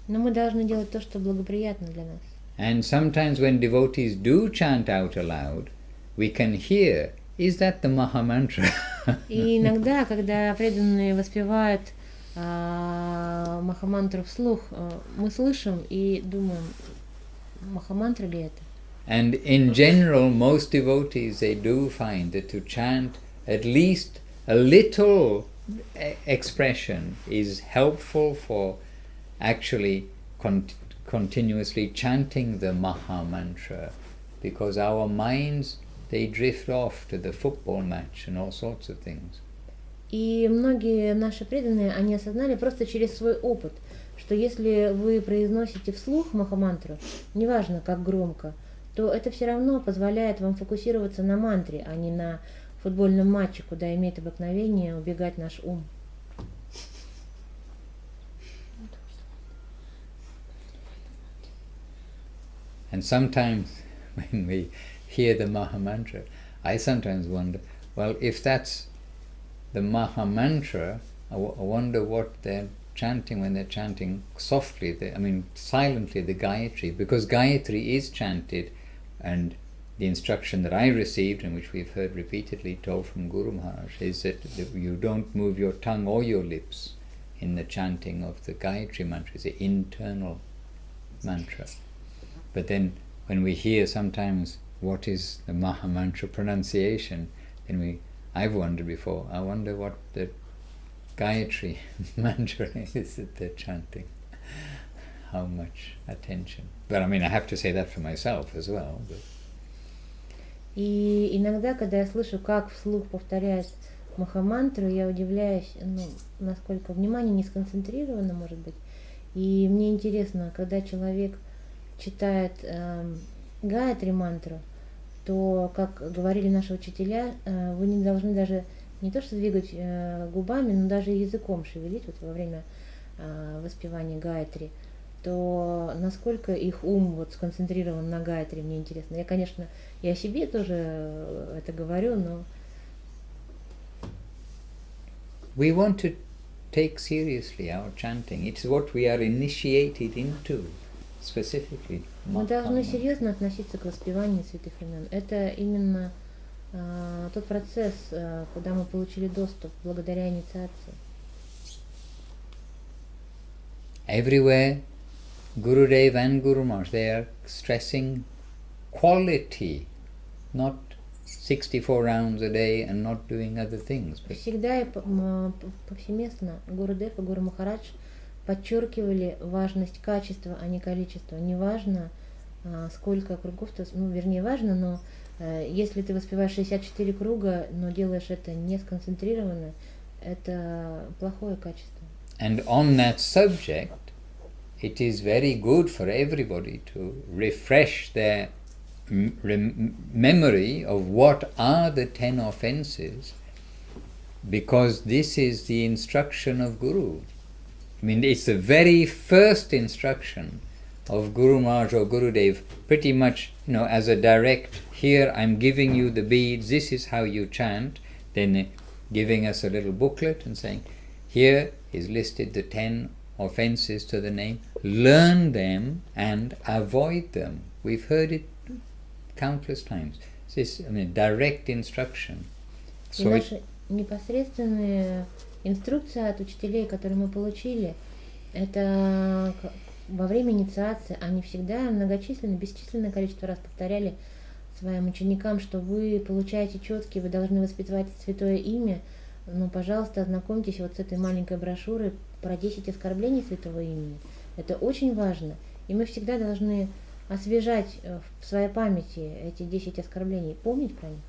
Но мы должны делать то, что благоприятно для нас. And sometimes when devotees do chant out aloud, we can hear, is that the Mahamantra? И иногда, когда преданные воспевают Махамантру вслух, мы слышим и думаем, Махамантра ли это? And in general, most devotees, they do find that to chant at least a little expression is helpful for actually continuously chanting the Maha Mantra, because our minds, they drift off to the football match and all sorts of things. И многие наши преданные, они осознали просто через свой опыт, что если вы произносите вслух Махамантру, неважно как громко, то это все равно позволяет вам фокусироваться на мантре, а не на футбольном матче, куда имеет обыкновение убегать наш ум. And sometimes when we hear the Maha Mantra, I sometimes wonder, well, if that's the Maha Mantra, I wonder what they're chanting when they're chanting softly, silently, the Gayatri, because Gayatri is chanted, and the instruction that I received, and which we've heard repeatedly told from Guru Maharaj, is that you don't move your tongue or your lips in the chanting of the Gayatri mantra. It's an internal mantra. But then when we hear sometimes what is the Maha Mantra pronunciation, then I've wondered before, I wonder what the Gayatri mantra is that they're chanting. How much attention. But I have to say that for myself as well. But. И иногда, когда я слышу, как вслух повторяют Махамантру, я удивляюсь, насколько внимание не сконцентрировано, может быть. И мне интересно, когда человек читает Гайатри мантру, то, как говорили наши учителя, вы не должны даже не то что двигать губами, но даже языком шевелить вот во время воспевания гайатри, то насколько их ум вот сконцентрирован на гайатри, мне интересно. Я, конечно, и о себе тоже это говорю, но... We want to take seriously our chanting. It's what we are initiated into, specifically. Мы должны серьезно относиться к воспеванию святых имен. Это именно тот процесс, куда мы получили доступ благодаря инициации. Everywhere, Gurudev and Guru Maharaj, they are stressing quality, not 64 rounds a day and not doing other things. Всегда и повсеместно Гурудев и Гуру Махарадж подчеркивали важность качества, а не количества. Не важно, сколько кругов, вернее важно, но если ты воспеваешь 64 круга, но делаешь это не сконцентрированно, это плохое качество. And on that subject, it is very good for everybody to refresh their memory of what are the 10 offenses, because this is the instruction of Guru. I mean, it's the very first instruction of Guru Maharaj or Gurudev, pretty much, as a direct, here I'm giving you the beads, this is how you chant, then giving us a little booklet and saying, here is listed the 10 offenses to the name, learn them and avoid them. We've heard it countless times. This, direct instruction. И наши непосредственные инструкции от учителей, которые мы получили, это во время инициации, они всегда многочисленное, бесчисленное количество раз повторяли своим ученикам, что вы получаете четкие, вы должны воспевать святое имя, но, пожалуйста, ознакомьтесь вот с этой маленькой брошюрой про 10 оскорблений святого имени. Это очень важно. И мы всегда должны освежать в своей памяти эти 10 оскорблений, помнить про них.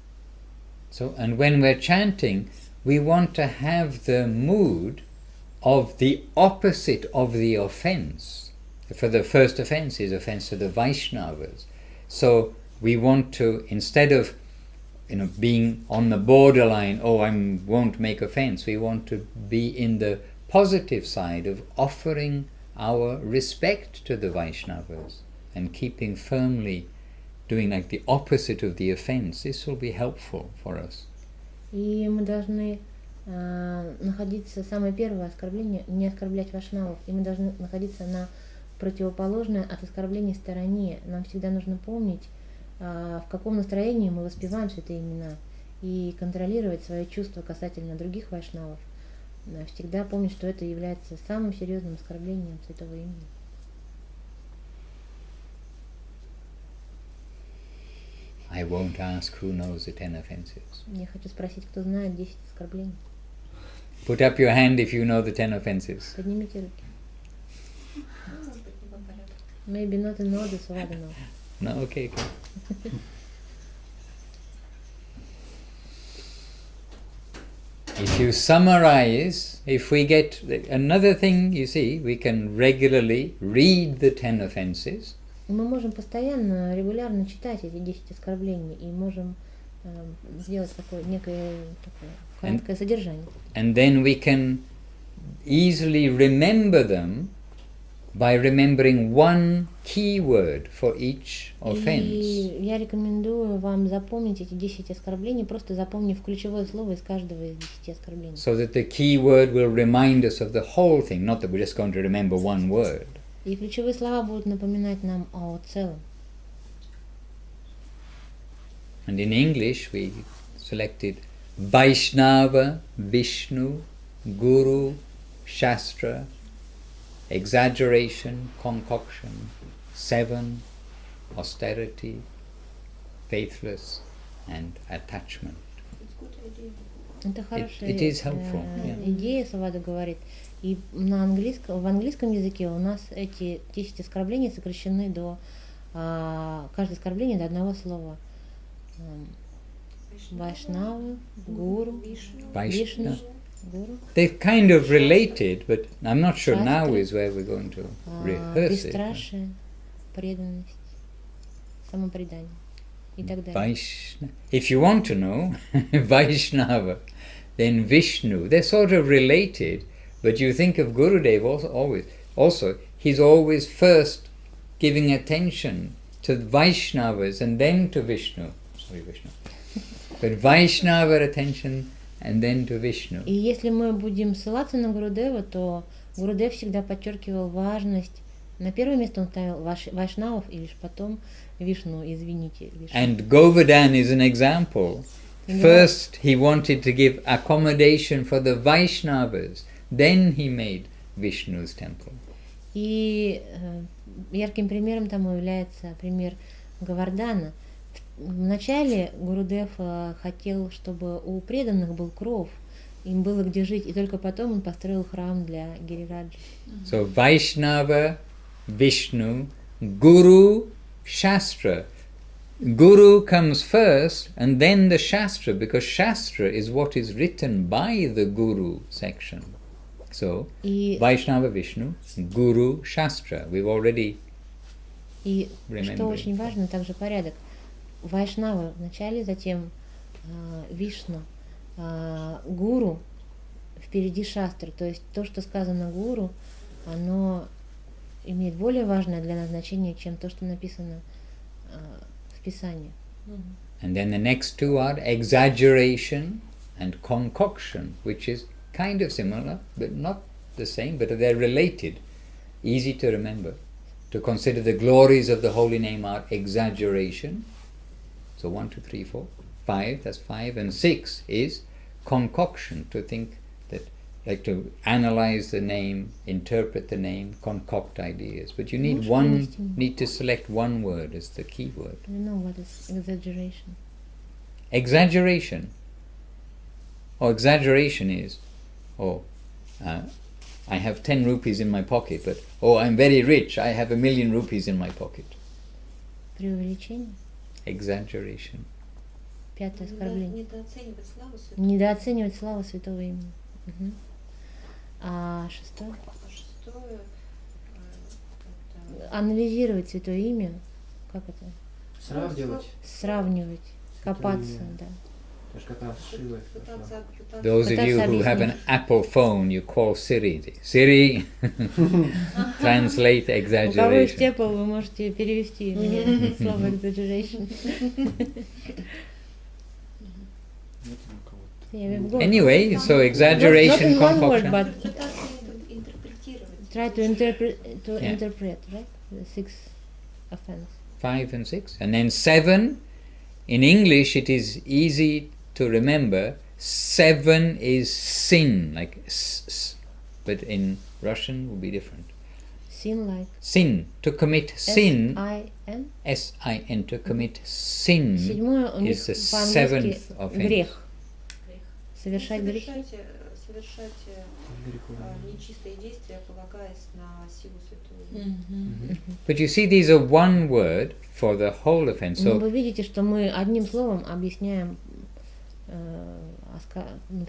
So, and when we're chanting, we want to have the mood of the opposite of the offense. For the first offense is offense to the Vaishnavas. So we want to, instead of being on the borderline, I won't make offense, we want to be in the positive side of offering our respect to the Vaishnavas and keeping firmly, doing like the opposite of the offense. This will be helpful for us. И мы должны находиться, самое первое оскорбление, не оскорблять вайшнавов, и мы должны находиться на противоположной от оскорбления стороне. Нам всегда нужно помнить, в каком настроении мы воспеваем святые имена, и контролировать свои чувства касательно других вайшнавов. Всегда помнить, что это является самым серьезным оскорблением святого имени. I won't ask who knows the 10 offenses. Я хочу спросить, кто знает 10 оскорблений. Put up your hand if you know the 10 offenses. Поднимите руки. Maybe not in order, so I don't know. No, okay. If you summarize, if we get another thing, you see, we can regularly read the 10 offenses. Мы можем постоянно, регулярно читать эти 10 оскорблений и можем сделать такое некое короткое содержание. And then we can easily remember them by remembering one key word for each offense. И я рекомендую вам запомнить эти 10 оскорблений, просто запомнив ключевое слово из каждого из 10 оскорблений. So that the key word will remind us of the whole thing, not that we're just going to remember one word. И ключевые слова будут напоминать нам о целом. And in English we selected Vaishnava, Vishnu, Guru, Shastra, exaggeration, concoction, 7, austerity, faithless, and attachment. Это хорошая It is helpful, идея, Савада говорит. И в английском языке у нас эти 10 оскорблений сокращены до каждое оскорбление до одного слова. Вайшнава, Гуру, Вишну, Гуру. They're kind of related, but I'm not sure now is where we're going to rehearse it. Бесстрашие, преданность, самопредание и так далее. If you want to know, Vaishnava, then Vishnu. They're sort of related, but you think of Gurudev also he's always first giving attention to Vaishnavas and then to Vishnu. Sorry, Vishnu. But Vaishnava attention and then to Vishnu. И если мы будем ссылаться на Гурудева, то Гурудев всегда подчеркивал важность. На первое место он ставил Вайшнавов и лишь потом Вишну, извините. Вишну. And Govardhan is an example. First he wanted to give accommodation for the Vaishnavas, then he made Vishnu's temple. И ярким примером тому является пример Говардана. Вначале Гурудев хотел, чтобы у преданных был кров, им было где жить, и только потом он построил храм для Гирираджа. So Vaishnava, Vishnu, Guru, Shastra. Guru comes first and then the Shastra, because Shastra is what is written by the Guru section. So Vaishnava, Vishnu, Guru, Shastra. We've already remembered. И что очень важно, также порядок. Вайшнава в начале, затем Вишну, Гуру, впереди Шастра. То есть то, что сказано Гуру, оно имеет более важное для назначения, чем то, что написано в Писании. And then the next two are exaggeration and concoction, which is kind of similar, but not the same, but they're related, easy to remember. To consider the glories of the holy name are exaggeration. So 1, 2, 3, 4, 5, that's 5, and 6 is concoction, to think that, like to analyze the name, interpret the name, concoct ideas. But you need need to select one word as the key word. I know what is exaggeration. Exaggeration. Or exaggeration is, I have 10 rupees in my pocket, but I'm very rich, I have 1,000,000 rupees in my pocket. Преувеличение. Exaggeration. Пятое оскорбление. Недооценивать Недооценивать славу славу святого. святого имени. А шестое? Шестое Анализировать святое имя. Как это? Сравнивать. Копаться, да. Those of you who have an Apple phone, you call Siri. Siri, translate У кого есть exaggeration. Apple, вы можете перевести мне слово exaggeration. Anyway, so exaggeration, not in one word, concoction. but интерпретировать. try to interpret, Yeah. interpret, right? The sixth offense. 5 and 6. And then 7, in English it is easy to remember. 7 is sin, like s, but in Russian will be different. Sin like Sin, to commit sin, S-I-N. S-I-N, to commit sin Седьмое у них is the по-английски 7th offense. грех. Совершать грехи. Совершать нечистые действия, полагаясь на силу святую. But you see, these are one word for the whole offense. Но So вы видите, что мы одним словом объясняем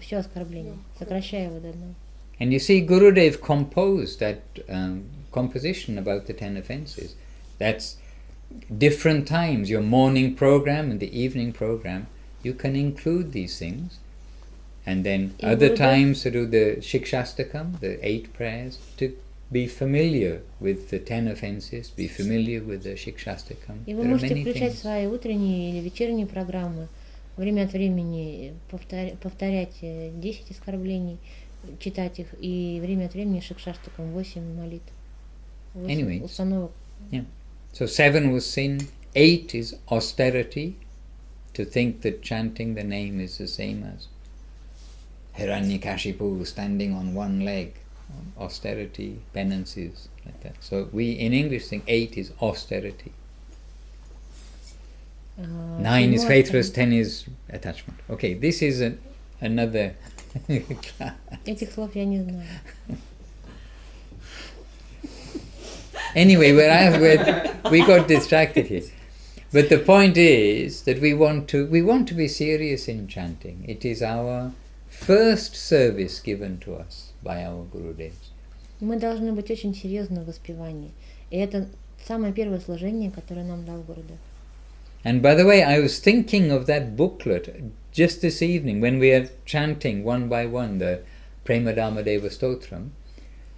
все оскорбление, сокращая его до одного. And you see, Gurudev composed that composition about the 10 offences. That's different times, your morning program and the evening program, you can include these things. And then other times to do the Shikshastakam, the 8 prayers, to be familiar with the 10 offences, be familiar with the Shikshastakam. И вы можете включать свои утренние или вечерние программы, время от времени повторять 10 оскорблений, читать их, и время от времени шикшаштакам 8 молитв. 8 установок. Yeah. So 7 was sin, 8 is austerity, to think that chanting the name is the same as Hiranyakashipu standing on one leg, austerity, penances, like that. So we in English think 8 is austerity. 9 is faithless, 10 is attachment. Okay, this is another class. Этих слов я не знаю. Anyway, we got distracted here. But the point is that we want to be serious in chanting. It is our first service given to us by our Gurudevs. Мы должны быть очень серьезны в воспевании. И это самое первое служение, которое нам дал Гурудев. And by the way, I was thinking of that booklet just this evening when we are chanting one by one the Premadama Stotram,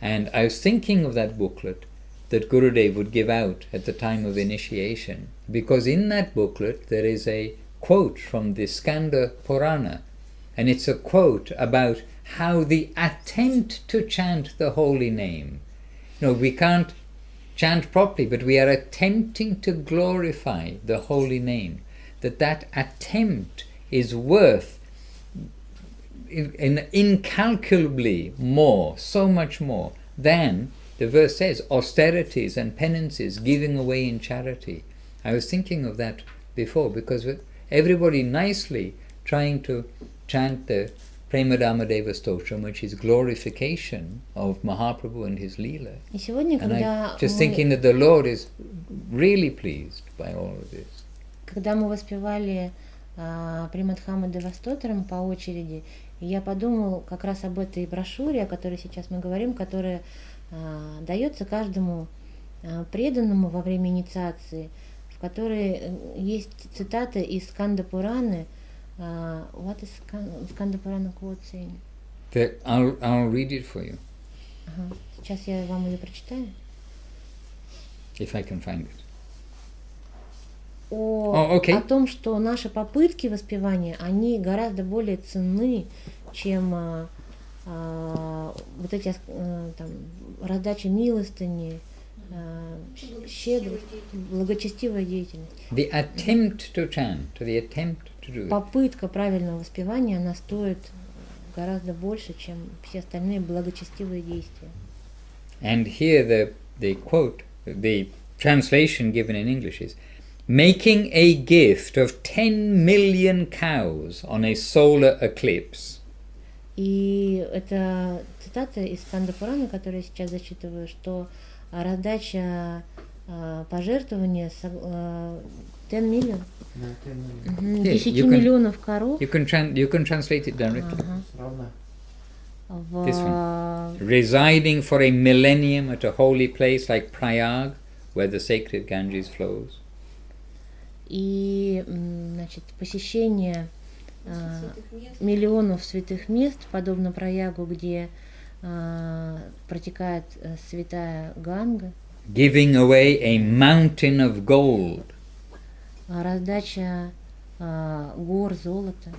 and I was thinking of that booklet that Gurudev would give out at the time of initiation, because in that booklet there is a quote from the Skanda Purana, and it's a quote about how the attempt to chant the holy name, we can't chant properly, but we are attempting to glorify the holy name, that attempt is worth incalculably more, so much more, than, the verse says, austerities and penances, giving away in charity. I was thinking of that before, because everybody nicely trying to chant the Premadama Stotram, which is glorification of Mahaprabhu and his Leela. И сегодня, And когда I'm just thinking that the Lord is really pleased by all of this. Когда мы воспевали Премадхама Девастотрам по очереди, я подумал как раз об этой брошюре, о которой сейчас мы говорим, которая дается каждому преданному во время инициации, в которой есть цитаты из Сканда Пураны. What is Skanda Purana quote saying? I'll read it for you. Ага. Сейчас я вам ее прочитаю. If I can find it. О том, что наши попытки воспевания, они гораздо более ценны, чем вот эти там, раздача милостыни, щедрость, благочестивая деятельность. The attempt to chant, the attempt to do it. Попытка правильного воспевания, она стоит гораздо больше, чем все остальные благочестивые действия. And here the quote, the translation given in English is, making a gift of 10 million cows on a solar eclipse. И это цитата из Сканда Пураны, которую я сейчас зачитываю, что раздача пожертвования 10 million, 10 миллионов коров. You can translate it directly. This one. Residing for a millennium at a holy place like Prayag, where the sacred Ganges flows. И, значит, посещение миллионов святых мест, подобно Праягу, где протекает святая Ганга. Giving away a mountain of gold. Раздача гор золота.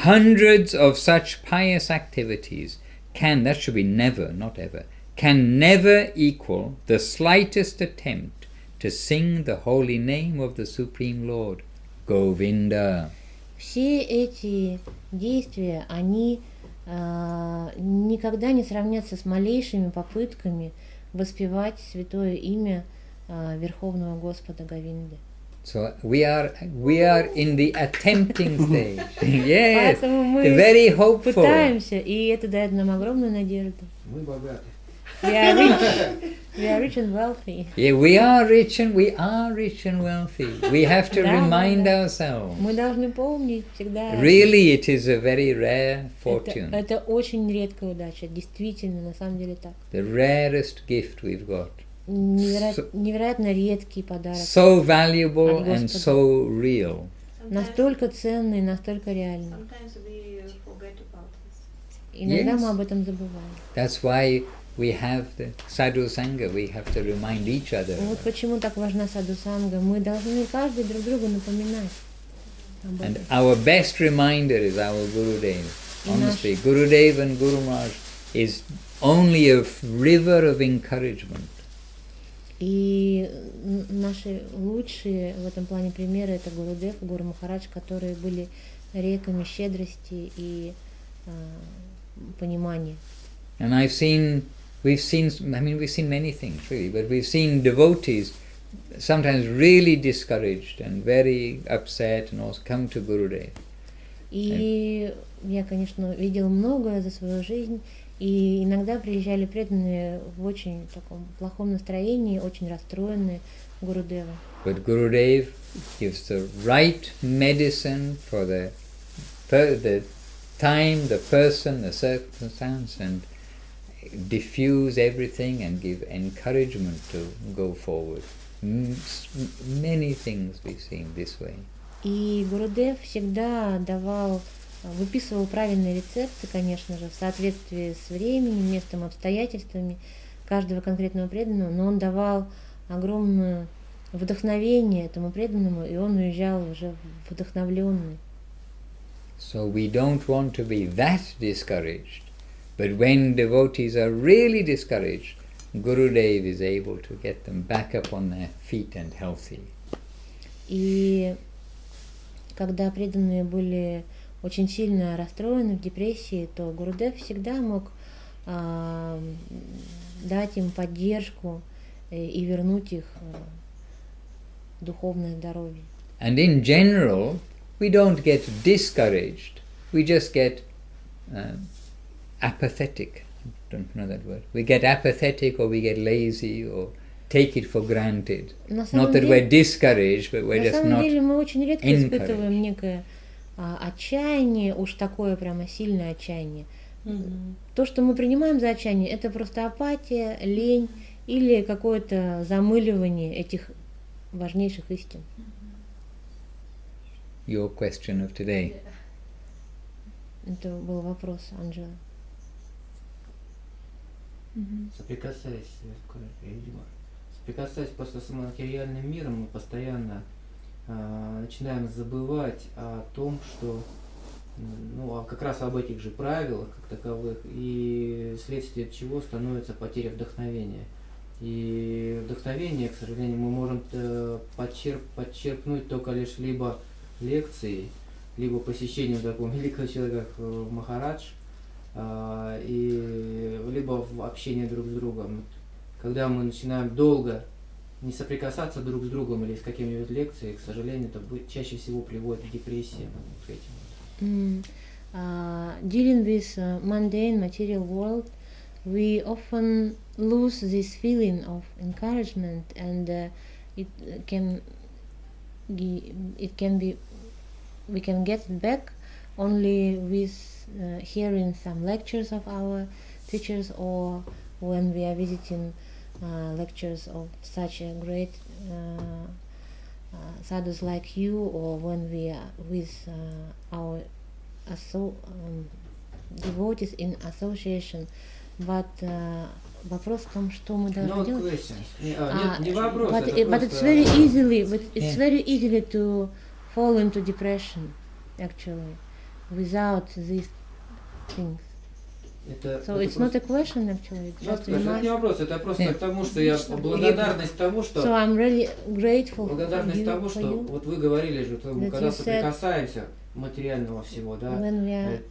Hundreds of such pious activities that should be never, not ever, can never equal the slightest attempt to sing the holy name of the Supreme Lord, Govinda. Все эти действия, они никогда не сравнятся с малейшими попытками воспевать святое имя Верховного Господа Говинды. So we are in the attempting stage. Yes, Поэтому мы very hopeful. пытаемся, и это дает нам огромную надежду. Мы богаты. We are rich and wealthy. Yeah, we are rich and wealthy. We have to remind ourselves. Мы должны помнить всегда. Really, it is a very rare fortune. Это очень редкая удача, действительно, на самом деле так. The rarest gift we've got. Невероятно редкий подарок. So valuable and so real. Настолько ценный, настолько реальный. Sometimes we forget about this. Иногда мы об этом забываем. That's why we have the sathu-санга. We have to remind each other. Вот почему так важна сатху-санга. Мы должны каждый друг другу напоминать об And этом. our best reminder is our Gurudev. Honestly, Gurudev and Guru Maharaj is only a river of encouragement. И наши лучшие в этом плане примеры — это Гурудев и Гуру Махарадж, которые были реками щедрости и понимания. And we've seen many things really, but we've seen devotees sometimes really discouraged and very upset and also come to Gurudev. И я, конечно, видела многое за свою жизнь, и иногда приезжали преданные в очень таком плохом настроении, очень расстроенные Гурудева. But Gurudev gives the right medicine for the time, the person, the circumstance, and diffuse everything and give encouragement to go forward. Many things we've seen this way. И Гурудев всегда выписывал правильные рецепты, конечно же, в соответствии с временем, местом, обстоятельствами каждого конкретного преданного, но он давал огромное вдохновение этому преданному, и он уезжал уже вдохновленный. So we don't want to be that discouraged, but when devotees are really discouraged, Gurudev is able to get them back up on their feet and healthy. И когда преданные были очень сильно расстроены в депрессии, то Гурудев всегда мог дать им поддержку и вернуть их в духовное здоровье. And in general, we don't get discouraged, we just get apathetic. I don't know that word. We get apathetic or we get lazy or take it for granted. Not that we're discouraged, but we're just not encouraged. На самом деле мы очень редко испытываем некое отчаяние, уж такое прямо сильное отчаяние. То, что мы принимаем за отчаяние, это просто апатия, лень или какое-то замыливание этих важнейших истин. Your question of today. Это был вопрос Анджелы. Соприкасаясь просто с материальным миром, мы постоянно начинаем забывать о том, что, как раз об этих же правилах как таковых, и вследствие чего становится потеря вдохновения. И вдохновение, к сожалению, мы можем подчерпнуть только лишь либо лекции, либо посещением такого великого человека, как Махарадж, либо в общении друг с другом. Когда мы начинаем долго не соприкасаться друг с другом или с какими-нибудь лекциями, к сожалению, это чаще всего приводит к депрессии. Dealing with mundane material world, we often lose this feeling of encouragement, and we can get it back only with hearing some lectures of our teachers, or when we are visiting lectures of such a great sadhus like you, or when we are with our devotees in association. But вопрос в том, что мы должны делать. Не вопрос, but it's very easily to fall into depression, actually, without these things. So it's not a question, actually. It's just не вопрос, это просто к тому, что я благодарность тому, что. So I'm really grateful. Благодарность тому, что вот вы говорили же, когда соприкасаемся материального всего, да,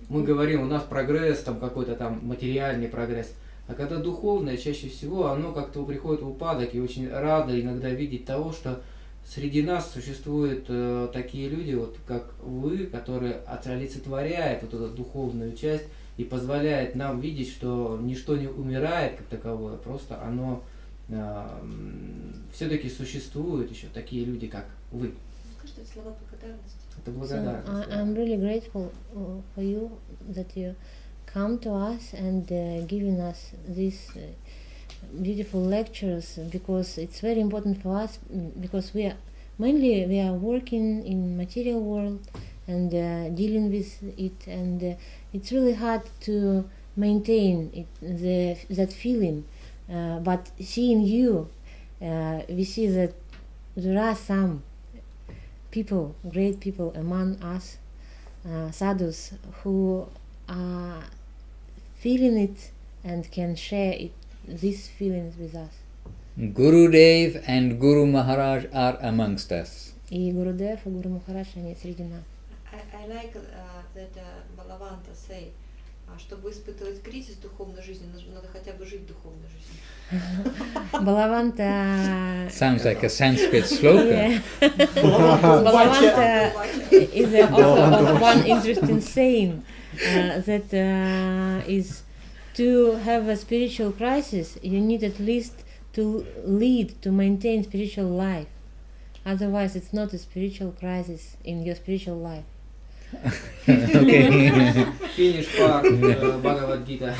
мы говорим, у нас прогресс, там какой-то там материальный прогресс, а когда духовное, чаще всего оно как-то приходит в упадок, и очень рада иногда видеть того, что среди нас существуют такие люди, вот как вы, которые олицетворяют вот эту духовную часть и позволяет нам видеть, что ничто не умирает как таковое, просто оно все-таки существуют еще такие люди, как вы. Скажите слова благодарности. Это благодарность. So, I'm really grateful for you that you come to us and giving us these beautiful lectures, because it's very important for us, because we are working in material world and dealing with it, and it's really hard to maintain that feeling, but seeing you, we see that there are some people, great people among us, sadhus, who are feeling it and can share these feelings with us. Gurudev and Guru Maharaj are amongst us. И Гурудев и Гуру Махарадж, они среди нас. I like that Балаванта say, чтобы испытывать кризис в духовной жизни, надо хотя бы жить духовной жизнью. Балаванта... Sounds like a Sanskrit sloka. Балаванта is also one interesting saying that is to have a spiritual crisis, you need at least to maintain spiritual life. Otherwise, it's not a spiritual crisis in your spiritual life. Okay. Finish part Bhagavad-gita.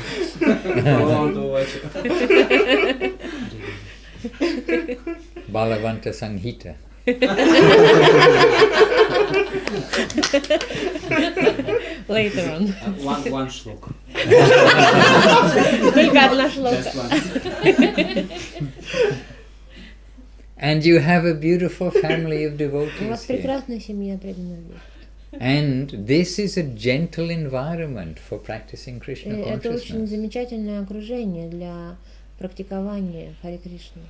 Balavanta Sanghita. Later on. One shlok. Только одна шлока. Just one. And you have a beautiful family of У вас devotees here. прекрасная семья преданных. And this is a gentle environment for practicing Krishna Это очень consciousness. замечательное окружение для практикования Харе Кришны.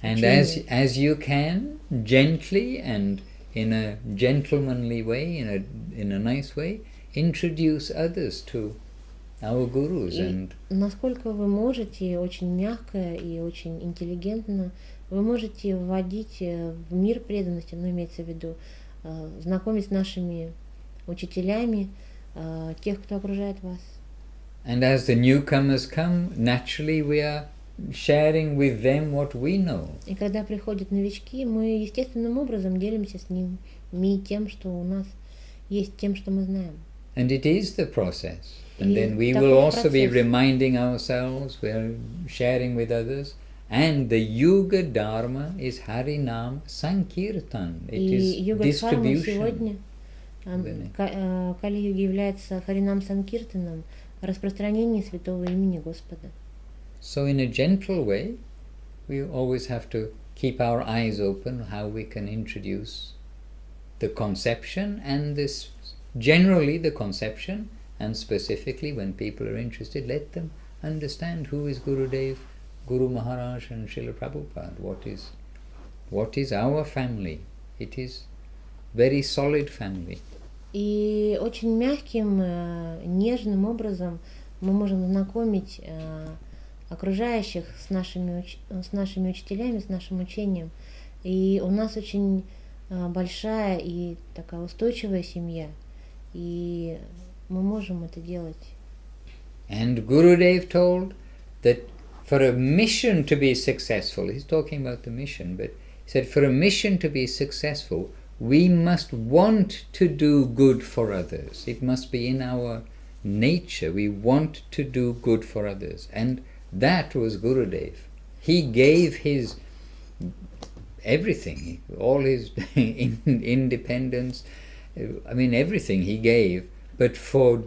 And as you can, gently and in a gentlemanly way, in a nice way, introduce others to our gurus. And Насколько вы можете, очень мягко и очень интеллигентно, вы можете вводить в мир преданности, ну, имеется в виду, знакомить с нашими учителями, тех, кто окружает вас. And as the newcomers come, naturally we are sharing with them what we know. И когда приходят новички, мы естественным образом делимся с ними тем, что у нас есть, тем, что мы знаем. And it is the process. And И then we таков will also be процесс. reminding ourselves, we are sharing with others. And the Yuga Dharma is Harinam Sankirtan. It И is Юга-дхарма distribution. сегодня, Кали-юги является Харинам Санкиртаном, распространение святого имени Господа. So in a gentle way, we always have to keep our eyes open how we can introduce the conception and this, generally the conception, and specifically when people are interested, let them understand who is Gurudev, Guru Maharaj and Srila Prabhupada. What is our family? It is very solid family. И очень мягким, нежным образом мы можем знакомить окружающих с нашими учителями, с нашим учением. И у нас очень большая и такая устойчивая семья. И мы можем это делать. And Gurudev told that for a mission to be successful, he's talking about the mission, but he said for a mission to be successful, we must want to do good for others. It must be in our nature. We want to do good for others. And that was Gurudev. He gave his everything, all his independence, everything he gave, but for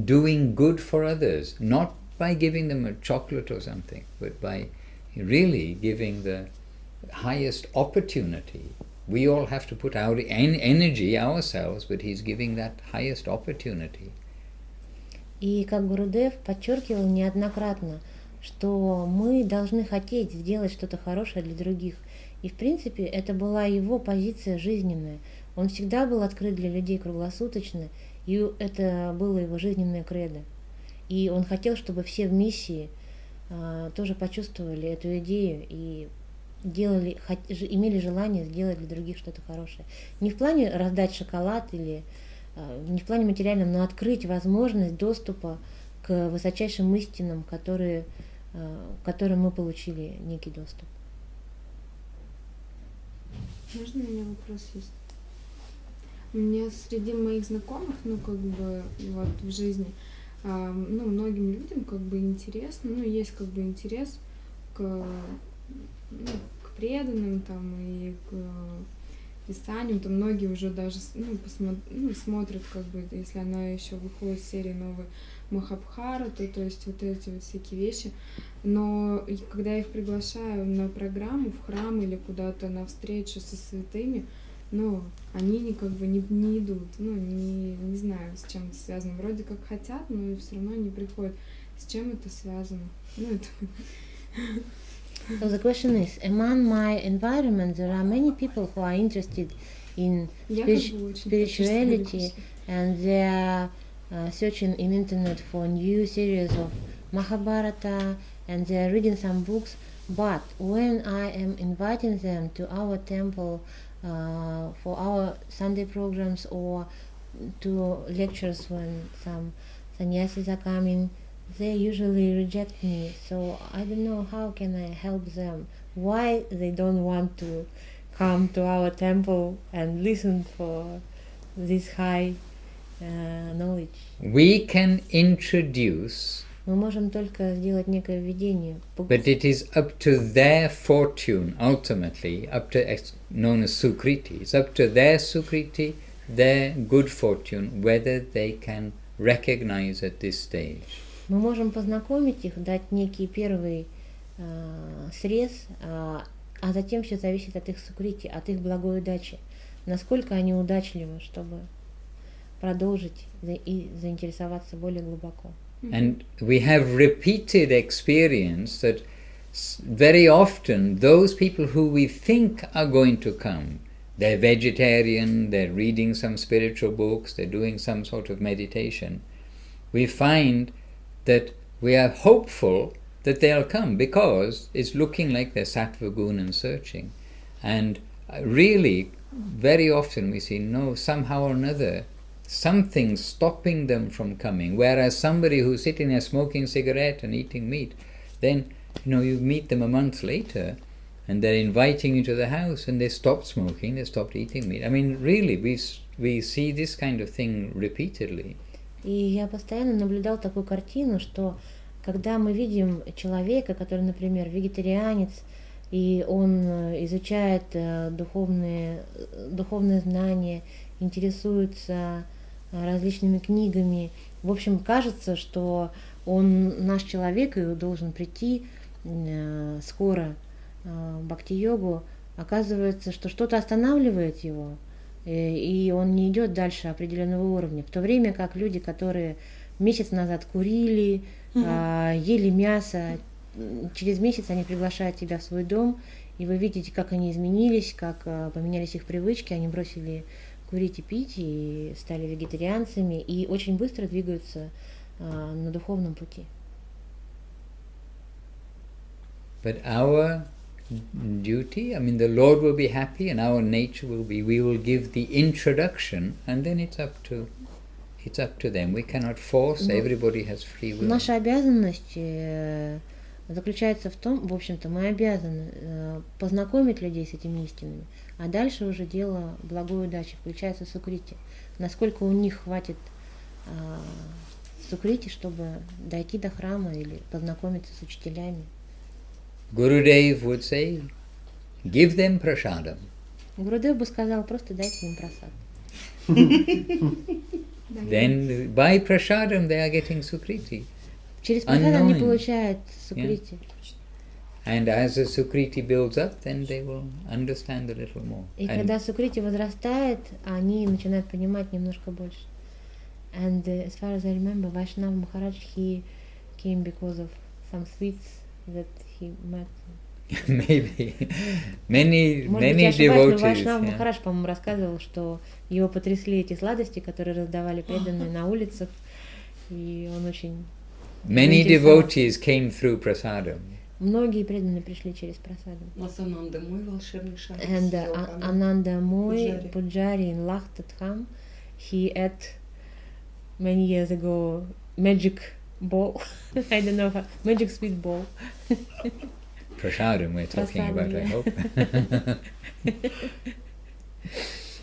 doing good for others, not by giving them a chocolate or something, but by really giving the highest opportunity. We all have to put our energy ourselves, but he's giving that highest opportunity. И как Гурудев подчеркивал неоднократно, что мы должны хотеть сделать что-то хорошее для других. И в принципе это была его позиция жизненная. Он всегда был открыт для людей круглосуточно, и это было его жизненное кредо. И он хотел, чтобы все в миссии тоже почувствовали эту идею и имели желание сделать для других что-то хорошее. Не в плане раздать шоколад или не в плане материальном, но открыть возможность доступа к высочайшим истинам, к которым мы получили некий доступ. Можно у меня вопрос есть? У меня среди моих знакомых, в жизни, многим людям интересно, есть интерес к преданным и к писаниям, то многие уже даже смотрят, если она еще выходит в серии новой Махабхараты, то есть вот эти вот всякие вещи. Но когда я их приглашаю на программу в храм или куда-то на встречу со святыми, они не идут, не знаю, с чем это связано. Вроде как хотят, но все равно не приходят. С чем это связано? So the question is, among my environment there are many people who are interested in spirituality and they are searching in internet for new series of Mahabharata and they are reading some books, but when I am inviting them to our temple for our Sunday programs or to lectures when some sannyasis are coming, they usually reject me. So I don't know how can I help them. Why they don't want to come to our temple and listen for this high knowledge? We can introduce Мы можем только сделать некое введение. But it is up to their fortune, ultimately, up to known as sukriti. It's up to their sukriti, their good fortune, whether they can recognize at this stage. Мы можем познакомить их, дать некий первый срез, а затем все зависит от их сукрити, от их благой удачи. Насколько они удачливы, чтобы продолжить и заинтересоваться более глубоко. And we have repeated experience that very often those people who we think are going to come, they're vegetarian, they're reading some spiritual books, they're doing some sort of meditation, we find that we are hopeful that they'll come because it's looking like they're sattva guna and searching. And really, very often we see, no, somehow or another, something stopping them from coming. Whereas somebody who's sitting there smoking cigarette and eating meat, then you meet them a month later and they're inviting you to the house and they stopped smoking, they stopped eating meat. I mean, really, we see this kind of thing repeatedly. И я постоянно наблюдал такую картину, что когда мы видим человека, который, например, вегетарианец, и он изучает духовные знания, интересуется различными книгами. В общем, кажется, что он наш человек и должен прийти скоро в бхакти-йогу. Оказывается, что что-то останавливает его, и он не идет дальше определенного уровня. В то время как люди, которые месяц назад курили, ели мясо, через месяц они приглашают тебя в свой дом, и вы видите, как они изменились, как поменялись их привычки, они бросили курить и пить, и стали вегетарианцами, и очень быстро двигаются на духовном пути. But our duty, I mean, the Lord will be happy and our nature will be, we will give the introduction, and then it's up to them. We cannot force, everybody has free will. Наша обязанность заключается в том, в общем-то, мы обязаны познакомить людей с этими истинами, а дальше уже дело благой удачи, включается сукрити. Насколько у них хватит сукрити, чтобы дойти до храма или познакомиться с учителями. Gurudev would say, give them prasadam. Гурудев бы сказал, просто дайте им прасад. Then by prasadam they are getting sukriti. Через прасад они получают сукрити. And as the sukriti builds up, then they will understand a little more. И когда сукрити возрастает, они начинают понимать немножко больше. And as far as I remember, Vaishnava Maharaj, he came because of some sweets that he met. Maybe. Many devotees. Может быть, я ошибаюсь, но Вайшнава Махарадж, по-моему, рассказывал, что его потрясли эти сладости, которые раздавали преданные на улицах, и он очень... Many devotees came through prasadam. Многие преданные пришли через прасадам. Ананда мой волшебный шар. And Ananda Moy Pujari in Lachtatham, he ate many years ago magic ball. I don't know how, magic sweet ball. Prasadam we're talking about, I hope.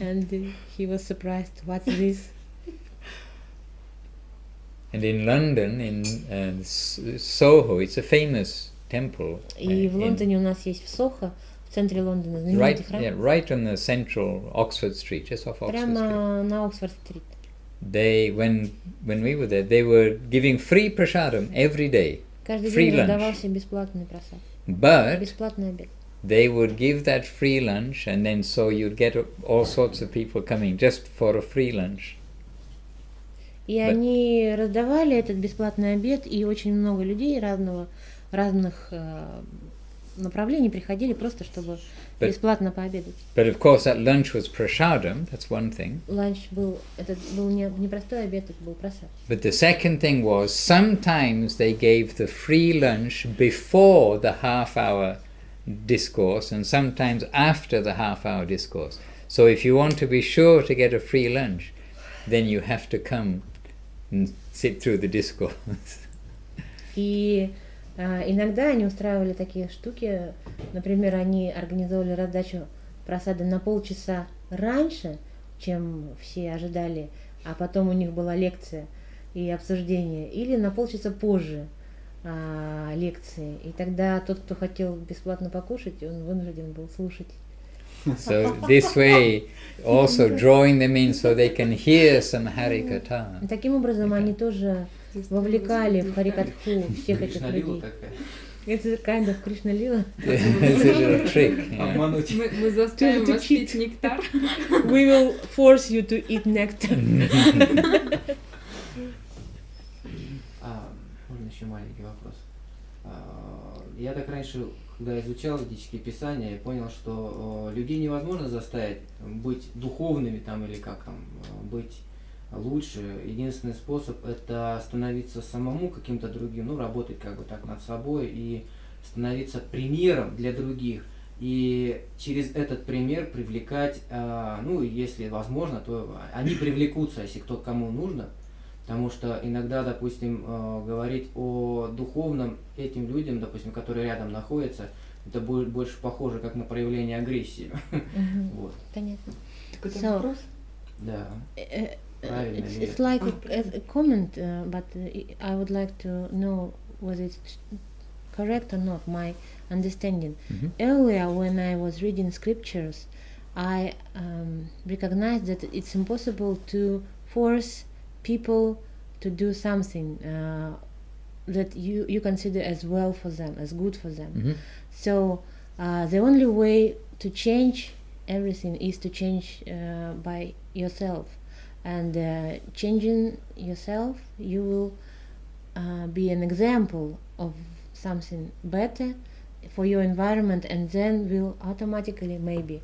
And he was surprised, what's this? And in London, in Soho, it's a famous temple. И в Лондоне у нас есть в Сохо, в центре Лондона, знаменитый храм. Right on the central Oxford Street, just off Oxford Street. Прямо на Оксфорд-стрит. They, when we were there, they were giving free prasadam every day. Каждый free день lunch. раздавался бесплатный просад. But бесплатный обед. They would give that free lunch, and then so you'd get all sorts of people coming just for a free lunch. И они раздавали этот бесплатный обед, и очень много людей разных направлений приходили просто, чтобы бесплатно пообедать. But of course that lunch was prasadam, that's one thing. Ланч был, это был не простой обед, это был просад. But the second thing was, sometimes they gave the free lunch before the half-hour discourse, and sometimes after the half-hour discourse. So if you want to be sure to get a free lunch, then you have to come and sit through the discourse. И иногда они устраивали такие штуки, например, они организовали раздачу просада на полчаса раньше, чем все ожидали, а потом у них была лекция и обсуждения, или на полчаса позже лекции. И тогда тот, кто хотел бесплатно покушать, он вынужден был слушать. So this way, also drawing them in so they can hear some Harikatha. Таким образом, они тоже вовлекали в Харикатху всех этих людей. Это kind of Krishna Lila. It's a little trick. Обмануть. Мы заставим вас пить нектар. We will force you to eat nectar. Можно еще маленький вопрос. Я так раньше, когда изучал ведические писания, я понял, что людей невозможно заставить быть духовными там или как там, быть лучше. Единственный способ — это становиться самому каким-то другим, ну, работать как бы так над собой и становиться примером для других. И через этот пример привлекать, ну, если возможно, то они привлекутся, если кто кому нужно. Потому что иногда, допустим, говорить о духовном этим людям, допустим, которые рядом находятся, это будет больше похоже как на проявление агрессии. Вот. Понятно. Так это вопрос? Да. It's like a comment, but I would like to know whether it's correct or not, my understanding. Earlier, when I was reading scriptures, I recognized that it's impossible to force people to do something that you consider as well for them, as good for them. So the only way to change everything is to change by yourself. And changing yourself, you will be an example of something better for your environment, and then will automatically maybe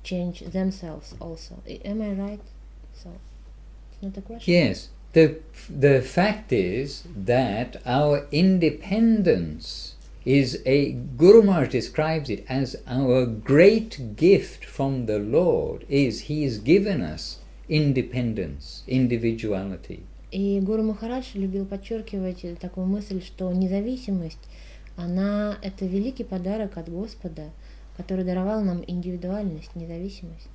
change themselves also. Am I right? So it's not a question. Yes. The fact is that our independence is Guru Maharaj describes it as our great gift from the Lord. He has given us independence, individuality. И Гуру Махарадж любил подчеркивать такую мысль, что независимость, это великий подарок от Господа, который даровал нам индивидуальность, независимость.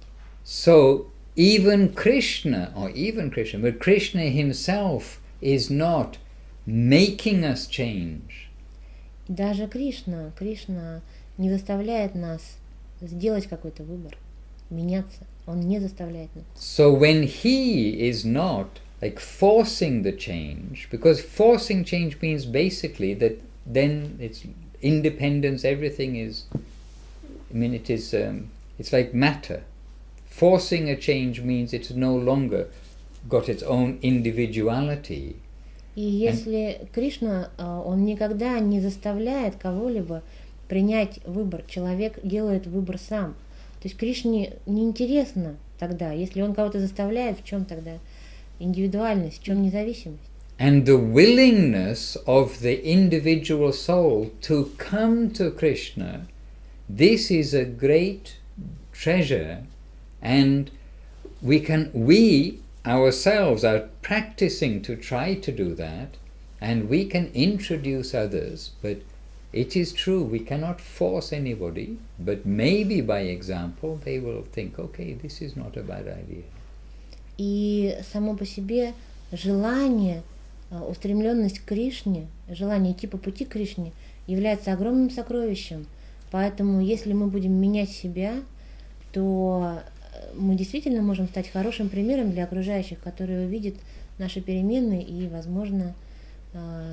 So even Krishna, but Krishna himself is not making us change. Даже Кришна не заставляет нас сделать какой-то выбор, меняться. Он не заставляет нас. So when he is not like forcing the change, because forcing change means basically that then it's independence, everything is, I mean it is, it's like matter. Forcing a change means it's no longer got its own individuality. И если Кришна, он никогда не заставляет кого-либо принять выбор, человек делает выбор сам. То есть Кришне неинтересно тогда, если он кого-то заставляет, в чем тогда индивидуальность, в чем независимость? And the willingness of the individual soul to come to Krishna, this is a great treasure, and we ourselves are practicing to try to do that, and we can introduce others, but it is true, we cannot force anybody, but maybe by example they will think, okay, this is not a bad idea. И само по себе желание, устремленность к Кришне, желание идти по пути к Кришне является огромным сокровищем. Поэтому если мы будем менять себя, то мы действительно можем стать хорошим примером для окружающих, которые увидят наши перемены и, возможно,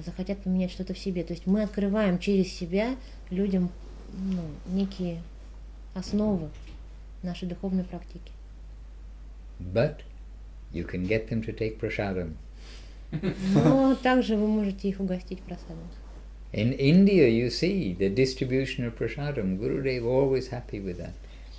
захотят поменять что-то в себе. То есть мы открываем через себя людям некие основы нашей духовной практики. But you can get them to take prasadam. Но также вы можете их угостить прасадом. In India, you see the distribution of prasadam. Gurudev always happy with that.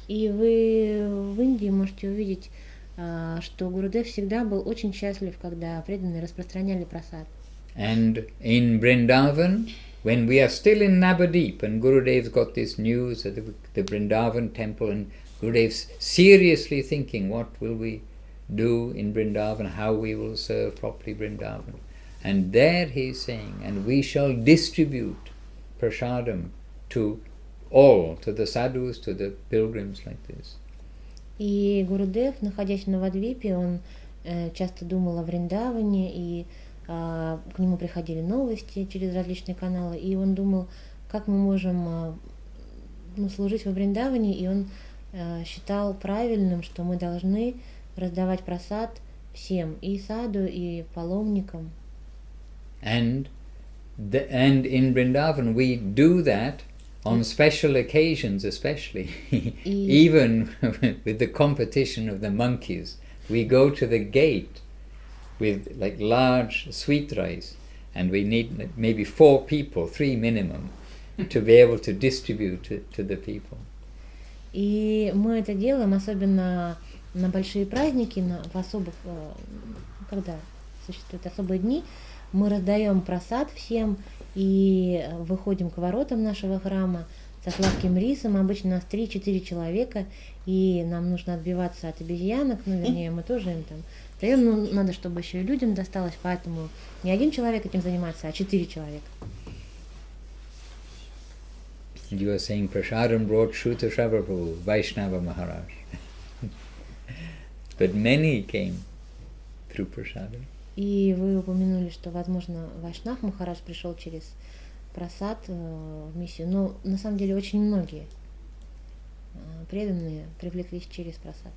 И вы в Индии можете увидеть, что Гурудев всегда был очень счастлив, когда преданные распространяли прасад. And in Vrindavan, when we are still in Navadip, and Gurudev's got this news at the Vrindavan temple, and Gurudev's seriously thinking, what will we do in Vrindavan, how we will serve properly Vrindavan. And there he is saying, and we shall distribute prasadam to all, to the sadhus, to the pilgrims like this. И Гурудев, находясь в Навадвипе, он часто думал о Вриндаване, и к нему приходили новости через различные каналы, и он думал, как мы можем служить во Вриндаване, и он считал правильным, что мы должны раздавать прасад всем, и саду, и паломникам. And in Vrindavan we do that on special occasions, especially even with the competition of the monkeys. We go to the gate with like large sweet rice, and we need maybe 4 people, 3 minimum, to be able to distribute it to the people. И мы это делаем особенно на большие праздники, в особых, когда существуют особые дни, мы раздаем прасад всем и выходим к воротам нашего храма со сладким рисом. Обычно нас 3-4 человека, и нам нужно отбиваться от обезьянок, вернее, мы тоже им там даем, но надо, чтобы еще и людям досталось, поэтому не 1 человек этим занимается, а 4 человека. You are saying Prasadam brought Shruta Prabhu, Vaishnava Maharaj. But many came through Prasadam. И вы упомянули, что, возможно, Вайшнав Махарадж пришел через прасад в миссию, но на самом деле очень многие преданные привлеклись через прасад.